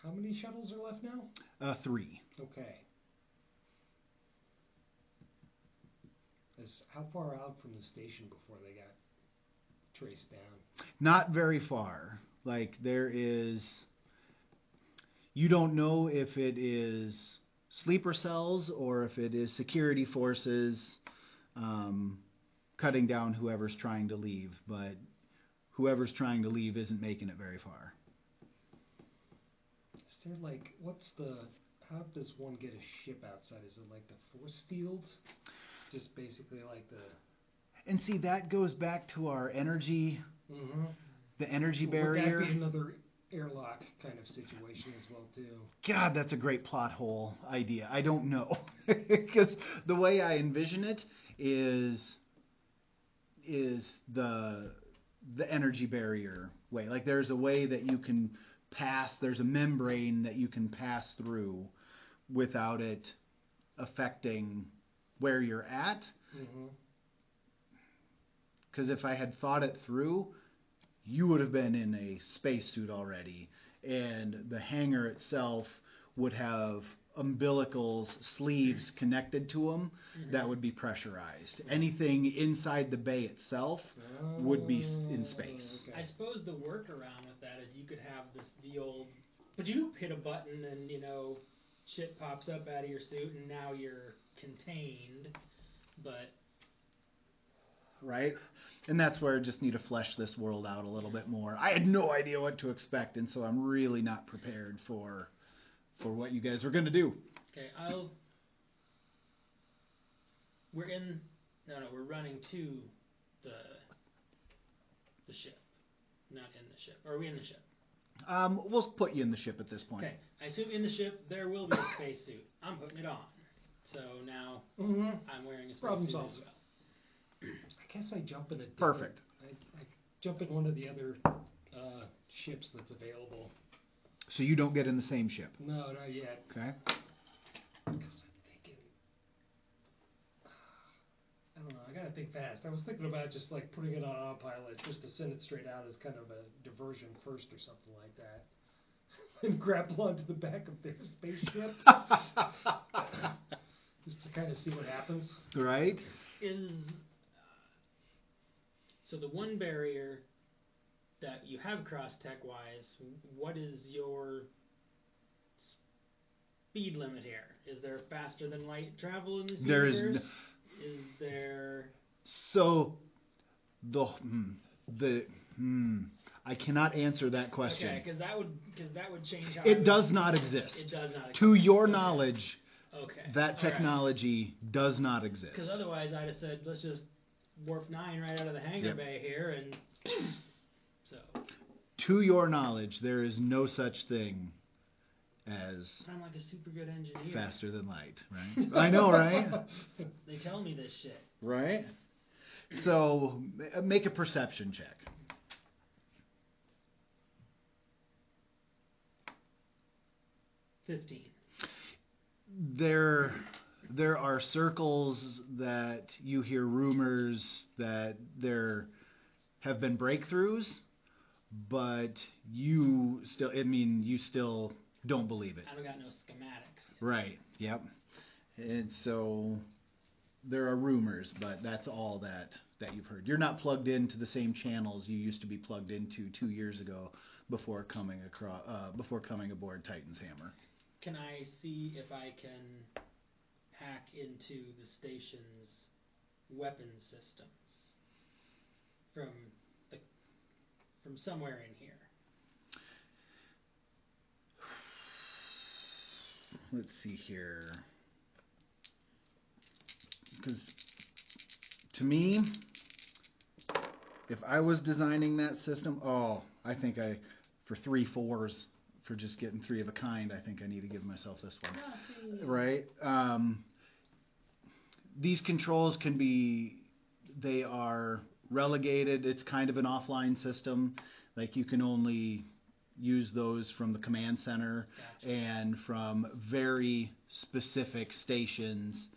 How many shuttles are left now? 3. Okay. How far out from the station before they got traced down? Not very far. Like, you don't know if it is sleeper cells or if it is security forces cutting down whoever's trying to leave, but whoever's trying to leave isn't making it very far. Is there how does one get a ship outside? Is it like the force field? Just basically like the... And see, that goes back to our energy, the energy barrier. Would that be another airlock kind of situation as well, too? God, that's a great plot hole idea. I don't know. Because the way I envision it is the energy barrier way. Like, there's a way that you can pass, there's a membrane that you can pass through without it affecting where you're at. Because if I had thought it through, you would have been in a spacesuit already, and the hangar itself would have umbilicals, sleeves connected to them that would be pressurized. Anything inside the bay itself would be in space. Okay. I suppose the workaround with that is you could have the old, but you hit a button and shit pops up out of your suit and now you're contained, but right? And that's where I just need to flesh this world out a little bit more. I had no idea what to expect, and so I'm really not prepared for what you guys are going to do. Okay, we're running to the ship, not in the ship. Are we in the ship? We'll put you in the ship at this point. Okay, I assume in the ship there will be a spacesuit. I'm putting it on. So now I'm wearing a Problem spacesuit solved. as well. I guess I jump in a different... Perfect. I jump in one of the other ships that's available. So you don't get in the same ship. No, not yet. Okay. Because I'm thinking... I don't know, I gotta think fast. I was thinking about just like putting it on autopilot just to send it straight out as kind of a diversion first or something like that. And grapple onto the back of their spaceship. Just to kind of see what happens. Right. So the one barrier that you have cross tech wise, what is your speed limit here? Is there faster than light travel in this universe? Is there... So I cannot answer that question. Okay, because that would change how It does not exist. It does not exist. To your Okay. knowledge, that technology does not exist. Because otherwise I'd have said, let's just warp 9 right out of the hangar bay here, and so. To your knowledge, there is no such thing as I'm like a super good engineer. faster than light, right? I know, right? They tell me this shit. Right? So, make a perception check. There are circles that you hear rumors that there have been breakthroughs, but you still don't believe it. I don't got no schematics yet. Right, yep. And so there are rumors, but that's all that you've heard. You're not plugged into the same channels you used to be plugged into 2 years ago before coming aboard Titan's Hammer. Can I see if I can hack into the station's weapon systems from somewhere in here? Let's see here. Because to me, if I was designing that system, I think for 3 4s, for just getting 3 of a kind, I think I need to give myself this one. Right? These controls they are relegated. It's kind of an offline system. Like you can only use those from the command center and from very specific stations,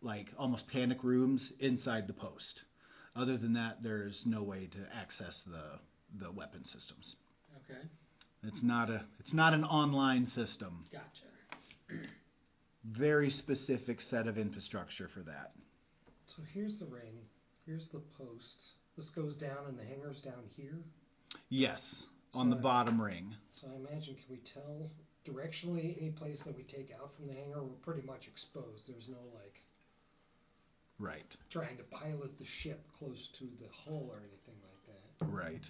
like almost panic rooms inside the post. Other than that, there's no way to access the weapon systems. Okay. It's not an online system. Gotcha. Very specific set of infrastructure for that. So here's the ring. Here's the post. This goes down and the hangar's down here? Yes, on the bottom ring. So I imagine, can we tell directionally any place that we take out from the hangar? We're pretty much exposed. There's no right. Trying to pilot the ship close to the hull or anything like that. Right.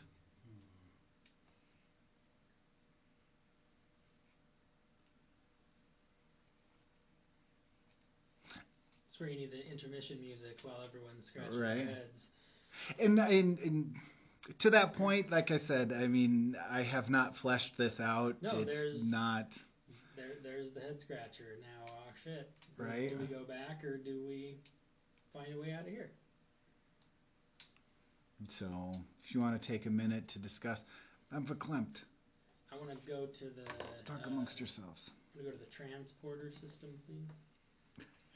It's where you need the intermission music while everyone's scratching Right. their heads. And to that point, like I said, I have not fleshed this out. No, there's the head scratcher. Now, shit. Right. Do we go back or do we find a way out of here? So, if you want to take a minute to discuss, I'm verklempt. I want to go to the... Talk amongst yourselves. I want to go to the transporter system, please.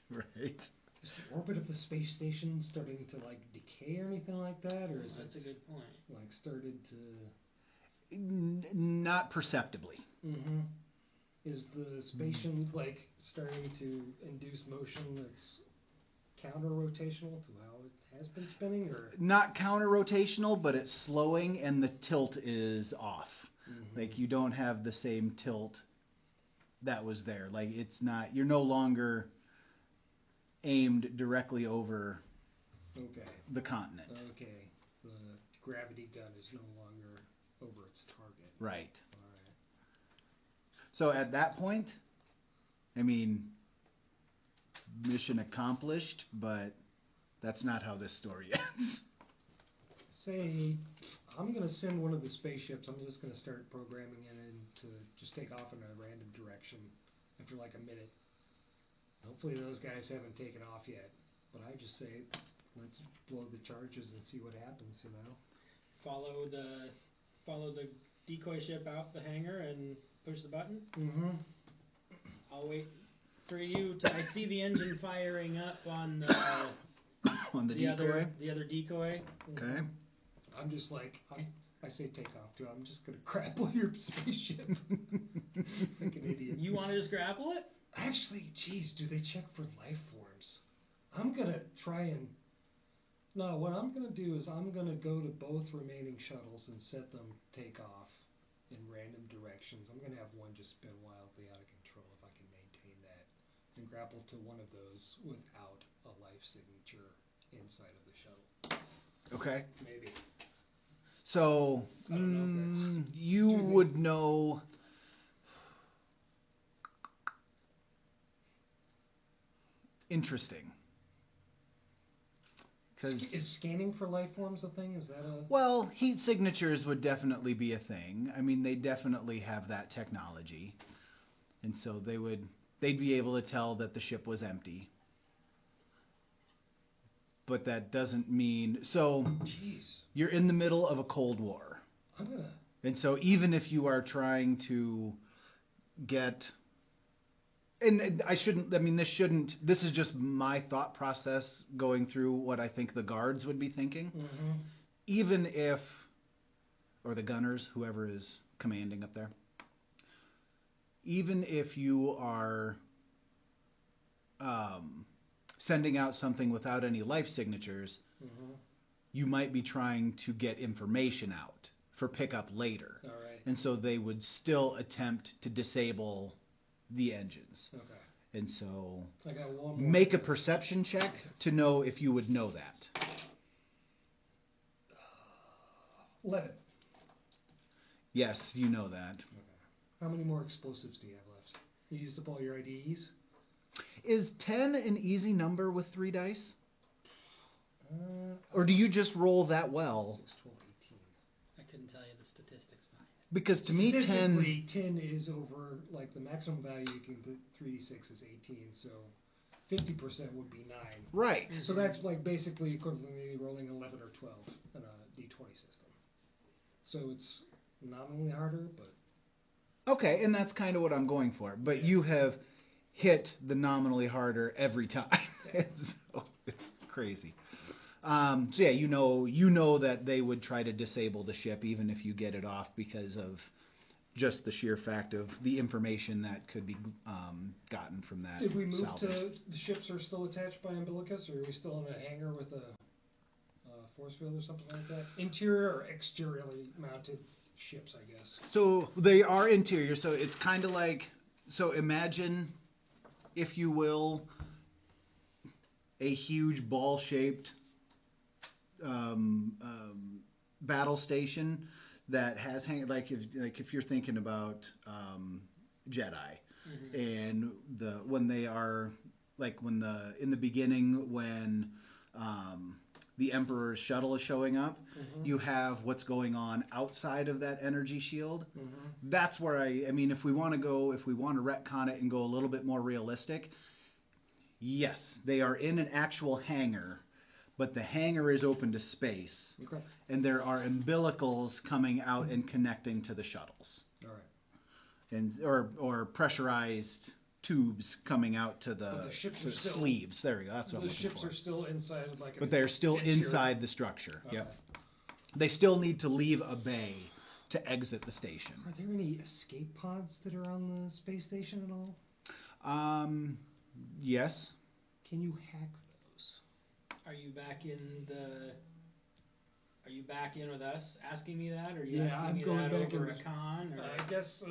Right. Is the orbit of the space station starting to decay or anything like that, or is That's a good point. Started to? Not perceptibly. Mm-hmm. Is the station starting to induce motion that's counter-rotational to how it has been spinning, or? Not counter-rotational, but it's slowing and the tilt is off. Mm-hmm. Like you don't have the same tilt that was there. Like it's not. You're no longer aimed directly over the continent. Okay. The gravity gun is no longer over its target. Right. All right. So at that point, mission accomplished, but that's not how this story ends. Say, I'm gonna send one of the spaceships. I'm just gonna start programming it in to just take off in a random direction after like a minute. Hopefully those guys haven't taken off yet. But I just say, let's blow the charges and see what happens, you know? Follow the decoy ship out the hangar and push the button. Mm-hmm. I'll wait for you to. I see the engine firing up on the On the decoy? the other decoy. Okay. I'm just like, I say take off too. I'm just gonna grapple your spaceship like an idiot. You want to just grapple it? Actually, geez, do they check for life forms? I'm gonna try and. No, what I'm gonna do is I'm gonna go to both remaining shuttles and set them take off in random directions. I'm gonna have one just spin wildly out of control if I can maintain that, and grapple to one of those without a life signature inside of the shuttle. Okay. Maybe. So, I don't know if that's- you would know. Interesting. Is scanning for life forms a thing? Is that a... Well, heat signatures would definitely be a thing. I mean, they definitely have that technology. And so they'd be able to tell that the ship was empty. But that doesn't mean, so Jeez. you're in the middle of a Cold War. I'm gonna... And so even if you are trying to get, and this is just my thought process going through what I think the guards would be thinking. Mm-hmm. Even if, or the gunners, whoever is commanding up there, even if you are sending out something without any life signatures, Mm-hmm. you might be trying to get information out for pickup later. All right. And so they would still attempt to disable the engines. Okay. And so I got one more. make a perception check to know if you would know that. 11. Yes, you know that. Okay. How many more explosives do you have left? You used up all your IDs? Is 10 an easy number with 3 dice? Or do you just roll that well? 6, 12, 18. I couldn't tell you the statistics behind it. Because to me, 10... Statistically, 10 is over, like, the maximum value you can do 3d6 is 18, so 50% would be 9. Right. So that's, like, basically equivalently rolling 11 or 12 in a d20 system. So it's nominally harder, but... Okay, and that's kind of what I'm going for. But you have hit the nominally harder every time. So it's crazy. So yeah, you know that they would try to disable the ship even if you get it off because of just the sheer fact of the information that could be gotten from that. Did we move salvage. to the ships are still attached by umbilicus, or are we still in a hangar with a force field or something like that? Interior or exteriorly mounted ships, I guess. So they are interior. So it's kind of like, so imagine, if you will, a huge ball-shaped battle station that has like if you're thinking about Jedi, and when they are like in the beginning when the Emperor's shuttle is showing up, you have what's going on outside of that energy shield. That's where I mean, if we want to retcon it and go a little bit more realistic, yes, they are in an actual hangar, but the hangar is open to space. Okay. And there are umbilicals coming out and connecting to the shuttles. All right. And or pressurized tubes coming out to the ships to are still- sleeves. There we go. That's what I'm The looking ships for. are still inside of like But they're still interior. inside the structure. Okay. Yep. They still need to leave a bay to exit the station. Are there any escape pods that are on the space station at all? Yes. Can you hack those? Are you back in with us asking me that? Or are you Yeah, asking I'm me going that back in over a the- con? Or? I guess,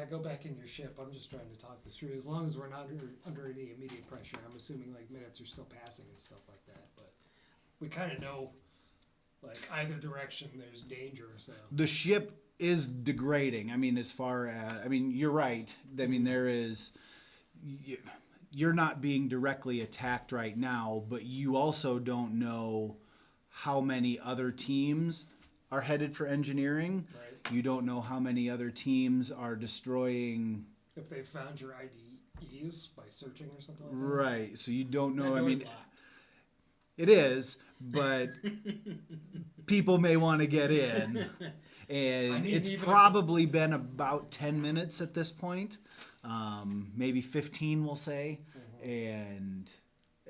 go back in your ship. I'm just trying to talk this through. As long as we're not under any immediate pressure. I'm assuming like minutes are still passing and stuff like that. But we kind of know, like either direction, there's danger. So The ship is degrading. I mean, as far as you're right. I mean, there is. You're not being directly attacked right now, but you also don't know how many other teams are headed for engineering. Right. You don't know how many other teams are destroying. If they found your IDs by searching or something like that. Right. So you don't know. That I door's mean, locked. it is, but people may want to get in. And it's probably been about 10 minutes at this point. Maybe 15, we'll say. And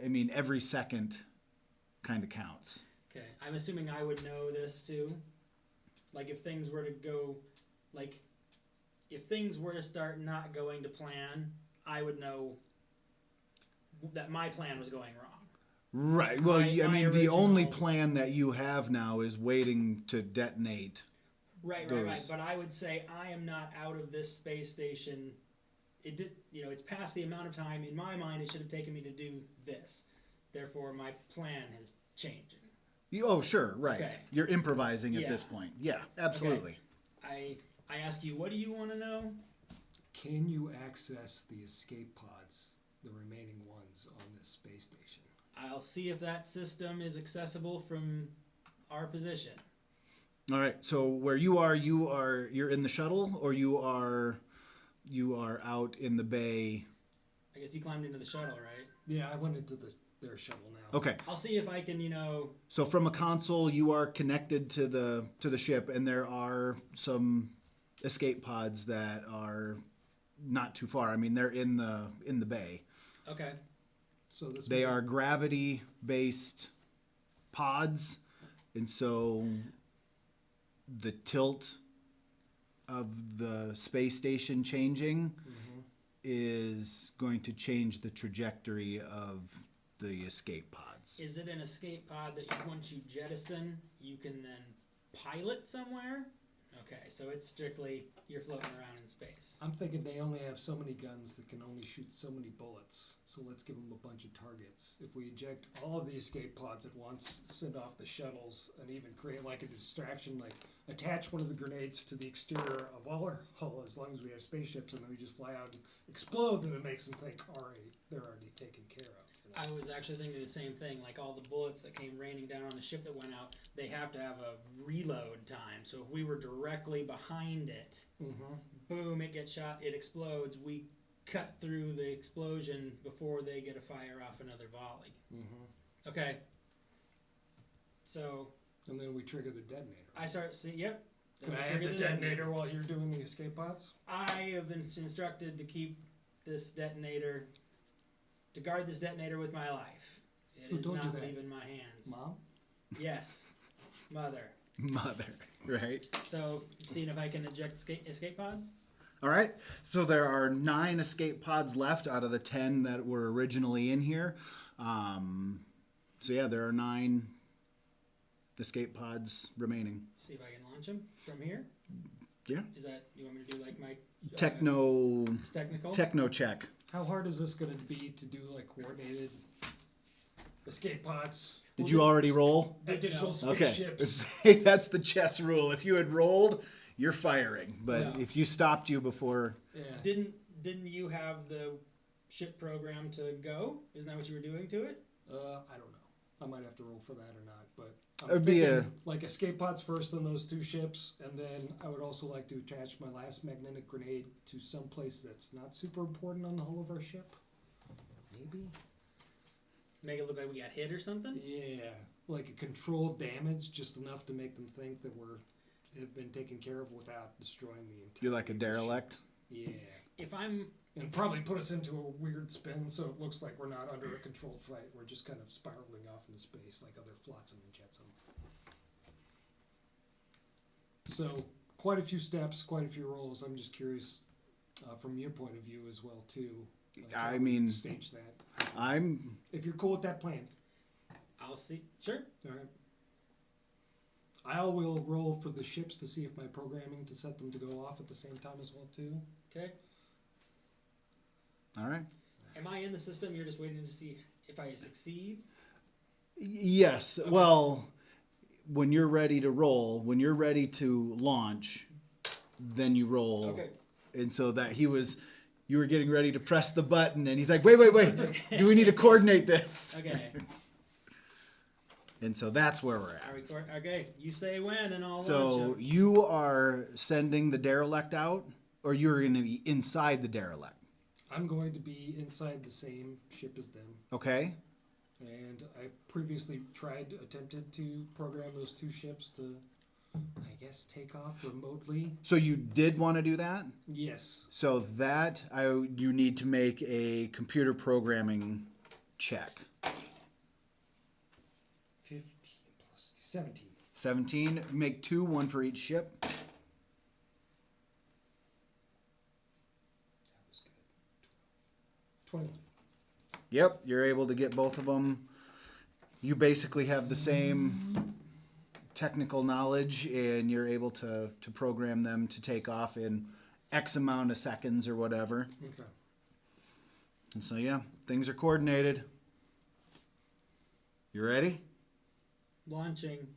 I mean, every second kind of counts. Okay, I'm assuming I would know this too. Like if things were to go, like if things were to start not going to plan, I would know that my plan was going wrong. Right. Well, My I mean, the only original- plan that you have now is waiting to detonate. Right. Those. But I would say I am not out of this space station. It did, it's past the amount of time in my mind it should have taken me to do this. Therefore, my plan has changed. Oh, sure. Right. Okay. You're improvising at Yeah. this point. Yeah, absolutely. I ask you, what do you want to know? Can you access the escape pods, the remaining ones on this space station? I'll see if that system is accessible from our position. All right. So where you're in the shuttle, or you are out in the bay. I guess you climbed into the shuttle, right? Yeah, I went into their shuttle now. Okay. I'll see if I can, So from a console, you are connected to the ship, and there are some escape pods that are not too far. I mean, they're in the bay. Okay. So They are gravity-based pods, and so the tilt of the space station changing is going to change the trajectory of the escape pods. Is it an escape pod that once you jettison, you can then pilot somewhere? Okay, so it's strictly you're floating around in space. I'm thinking they only have so many guns that can only shoot so many bullets. So let's give them a bunch of targets. If we eject all of the escape pods at once, send off the shuttles, and even create like a distraction, like attach one of the grenades to the exterior of our hull as long as we have spaceships, and then we just fly out and explode, then it makes them think, all right, they're already taken care of. I was actually thinking the same thing, like all the bullets that came raining down on the ship that went out, they have to have a reload time. So if we were directly behind it, boom, it gets shot, it explodes, we cut through the explosion before they get to fire off another volley. Okay. So... And then we trigger the detonator. I start seeing, yep. Can I have the detonator while you're doing the escape pods? I have been instructed to keep this detonator... to guard this detonator with my life. It is not leaving my hands. Mom? Yes. Mother. Mother, right? So, seeing if I can eject escape pods? All right. So there are 9 escape pods left out of the 10 that were originally in here. So yeah, there are 9 escape pods remaining. See if I can launch them from here? Yeah. Is that, you want me to do like my... Techno check. How hard is this going to be to do like coordinated escape pods? Did you already roll? Additional Okay. spaceships. That's the chess rule. If you had rolled, you're firing. But No. if you stopped you before... Yeah. Didn't you have the ship program to go? Isn't that what you were doing to it? I don't know. I might have to roll for that or not, but I'm It would be thinking, like escape pods first on those 2 ships, and then I would also like to attach my last magnetic grenade to some place that's not super important on the hull of our ship. Maybe? Make it look like we got hit or something? Yeah, like a controlled damage, just enough to make them think that have been taken care of without destroying the entire. You're like a derelict? Yeah. If I'm... And probably put us into a weird spin so it looks like we're not under a controlled flight. We're just kind of spiraling off into space like other flotsam and jetsam. So, quite a few steps, quite a few rolls. I'm just curious from your point of view as well, too. Like I how we mean, stage that. If you're cool with that plan. I'll see. Sure. All right. I will roll for the ships to see if my programming to set them to go off at the same time as well, too. Okay. All right. Am I in the system? You're just waiting to see if I succeed? Yes. Okay. Well, when you're ready to roll, when you're ready to launch, then you roll. Okay. And so you were getting ready to press the button, and he's like, wait. Do we need to coordinate this? Okay. And so that's where we're Are at. we okay? You say when, and I'll So launch 'em. you are sending the derelict out, or you're going to be inside the derelict. I'm going to be inside the same ship as them. Okay. And I previously attempted to program those two ships to, I guess, take off remotely. So you did want to do that? Yes. So that you need to make a computer programming check. 15 plus 17. 17. Make 2, 1 for each ship. That was good. 21. Yep, you're able to get both of them. You basically have the same technical knowledge, and you're able to program them to take off in X amount of seconds or whatever. Okay. And so, yeah, things are coordinated. You ready? Launching.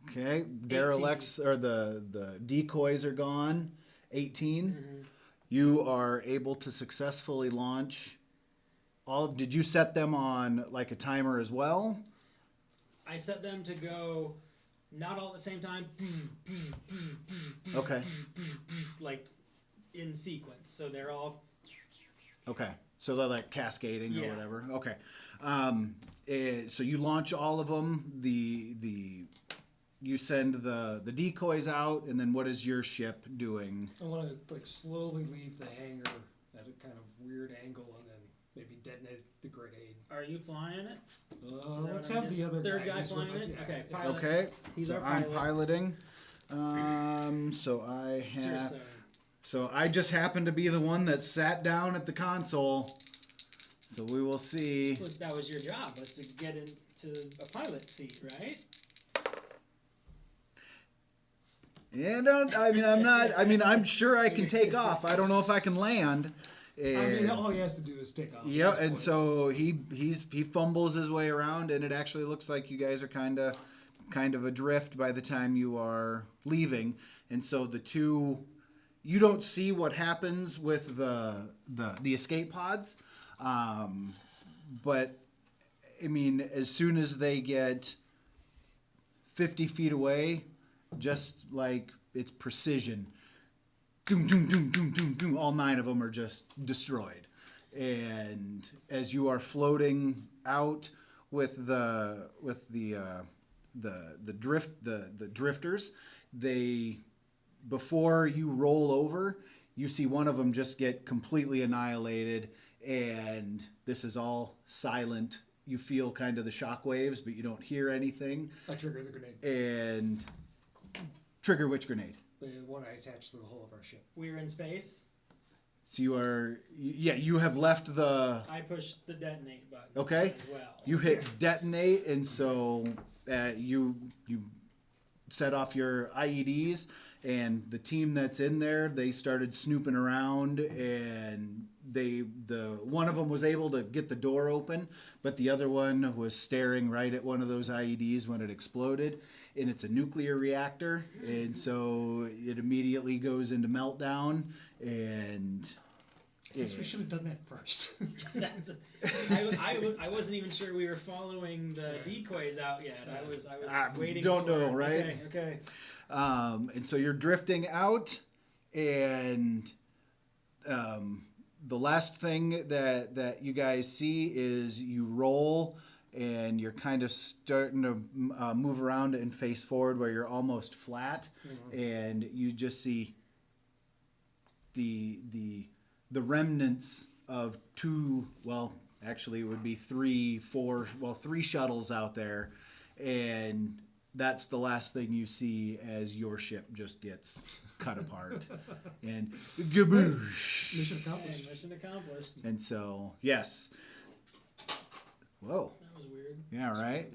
Okay, derelicts, or the decoys are gone. 18. Mm-hmm. You are able to successfully launch all. Did you set them on like a timer as well? I set them to go not all at the same time. Okay. Like in sequence. So they're all. Okay. So they're like cascading or Yeah. whatever. Okay. So you launch all of them. You send the decoys out, and then what is your ship doing? I want to like slowly leave the hangar at a kind of weird angle, and then maybe detonate the grenade. Are you flying it? Let's have the other third guy who's with flying us, it? yeah. Okay, pilot. Okay. He's So our I'm pilot. piloting. So I Sure, have. sir. So I just happen to be the one that sat down at the console. So we will see. Look, that was your job, was to get into a pilot seat, right? Yeah, I'm sure I can take off. I don't know if I can land. And, I mean, all he has to do is take off. at yeah, this and point. so he fumbles his way around, and it actually looks like you guys are kind of adrift by the time you are leaving. And so the two, you don't see what happens with the escape pods, but I mean, as soon as they get 50 feet away, just like it's precision. Doom, doom, doom, doom, doom, doom. All 9 of them are just destroyed. And as you are floating out with the drifters, before you roll over, you see one of them just get completely annihilated, and this is all silent. You feel kind of the shock waves, but you don't hear anything. I trigger the grenade. And trigger which grenade? The one I attached to the hull of our ship. We're in space. So you have left the. I pushed the detonate button. Okay. As well. You hit detonate, and so you set off your IEDs, and the team that's in there, they started snooping around, and one of them was able to get the door open, but the other one was staring right at one of those IEDs when it exploded, and it's a nuclear reactor, and so it immediately goes into meltdown, and I guess we should have done that first. I wasn't even sure we were following the decoys out yet. I was waiting. Don't for know, it. right? Okay. And so you're drifting out, and the last thing that you guys see is you roll, and you're kind of starting to move around and face forward where you're almost flat, and you just see the remnants of 2, well, actually it would be 3 shuttles out there, and that's the last thing you see as your ship just gets cut apart. And gaboosh. Mission accomplished. Hey, mission accomplished. And so, yes. Whoa. That was weird. Yeah, right?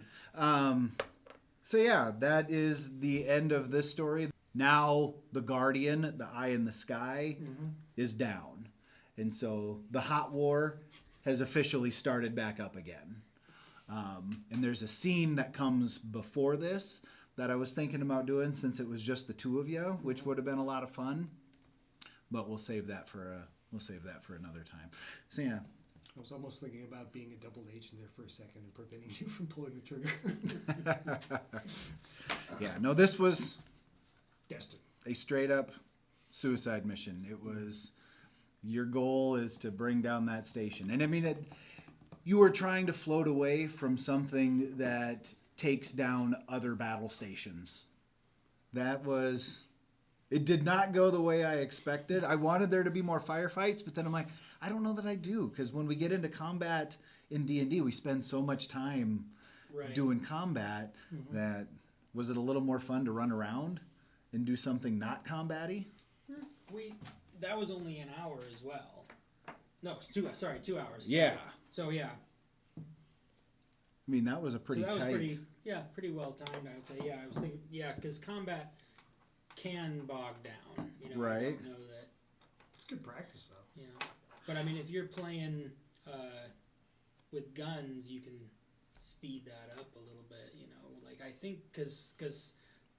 So yeah, that is the end of this story. Now the Guardian, the eye in the sky, is down. And so the hot war has officially started back up again. And there's a scene that comes before this that I was thinking about doing since it was just the 2 of you, which would have been a lot of fun. But we'll save that for another time. So yeah, I was almost thinking about being a double agent there for a second and preventing you from pulling the trigger. Yeah, no, this was Destined. a straight up suicide mission. It was, your goal is to bring down that station. And I mean, you were trying to float away from something that takes down other battle stations. It did not go the way I expected. I wanted there to be more firefights, but then I'm like, I don't know that I do, because when we get into combat in D&D, we spend so much time doing combat that, was it a little more fun to run around and do something not combat-y? That was only an hour as well. No, it's 2 hours. Yeah. So yeah. I mean, that was a pretty was tight... pretty well timed, I would say. Yeah, I was thinking, because combat can bog down. You know, I Right. don't know that. It's good practice, though. You know, but I mean, if you're playing with guns, you can speed that up a little bit. You know, like I think because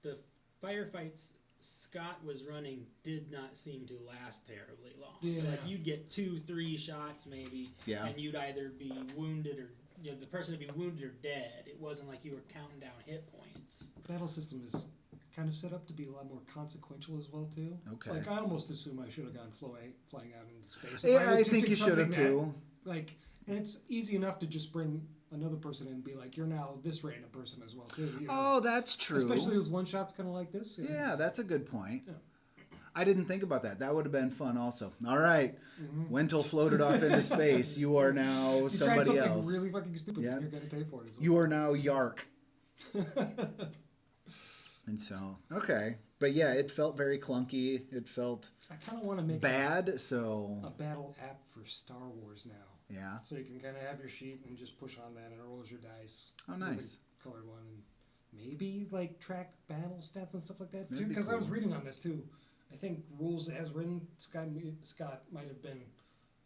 the firefights Scott was running did not seem to last terribly long. Yeah. Like you'd get 2-3 shots maybe, and you'd either be wounded or the person would be wounded or dead. It wasn't like you were counting down hit points. The battle system is kind of set up to be a lot more consequential as well too. Okay. Like I almost assume I should have gone flying out into space. Yeah, I think you should have too. Like, and it's easy enough to just bring another person in and be like, you're now this random person as well too. You know? Oh, that's true. Especially with one shots kind of like this. You know? Yeah, that's a good point. Yeah. I didn't think about that. That would have been fun also. All right. Wentel floated off into space. You are now You somebody tried something else. really fucking stupid. Yeah. You're going to pay for it as well. You are now Yark. And so, okay. But yeah, it felt very clunky. It felt I kind of want to make bad, so... a battle app for Star Wars now. Yeah. So you can kind of have your sheet and just push on that and it rolls your dice. Oh, nice. The colored one. And maybe like track battle stats and stuff like that That'd too. be Because I was cool. reading on this too. I think rules as written, Scott might have been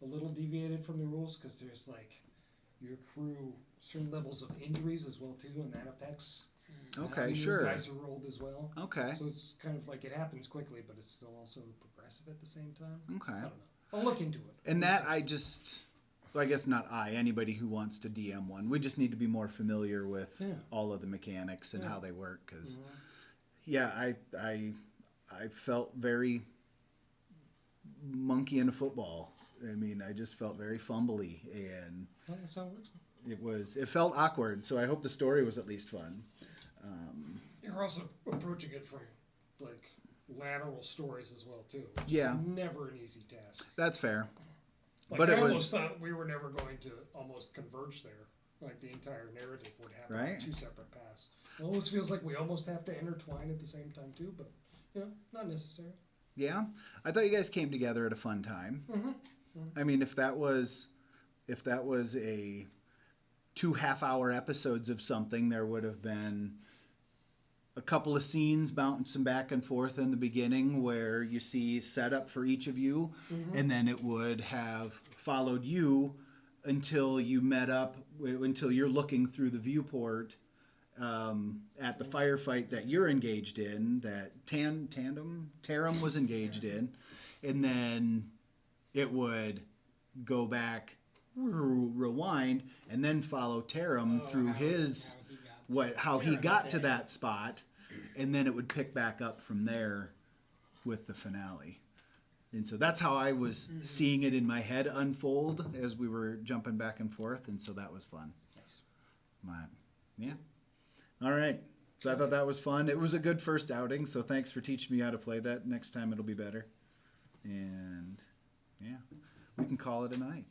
a little deviated from the rules because there's like you accrue certain levels of injuries as well too, and that affects how Okay, your sure. dice are rolled as well. Okay. So it's kind of like it happens quickly, but it's still also progressive at the same time. Okay. I don't know. I'll look into it. And that well, I guess not anybody who wants to DM one. We just need to be more familiar with all of the mechanics and how they work. Because, I felt very monkey in a football. I mean, I just felt very fumbly, and That's how it works. it felt awkward. So I hope the story was at least fun. You're also approaching it from like lateral stories as well too. Which Yeah. is never an easy task. That's fair. Like But I it almost was thought we were never going to almost converge there. Like the entire narrative would happen Right. on 2 separate paths. It almost feels like we almost have to intertwine at the same time too, but not necessary. Yeah, I thought you guys came together at a fun time. I mean, if that was a 2 half-hour episodes of something, there would have been a couple of scenes bouncing back and forth in the beginning where you see setup for each of you, and then it would have followed you until you met up, until you're looking through the viewport at the firefight that you're engaged in, that Taram was engaged in, and then it would go back, rewind, and then follow Taram through how he got to that spot, and then it would pick back up from there with the finale. And so that's how I was seeing it in my head unfold as we were jumping back and forth, and so that was fun. Nice. Yeah. All right. So I thought that was fun. It was a good first outing, so thanks for teaching me how to play that. Next time it'll be better. And yeah, we can call it a night.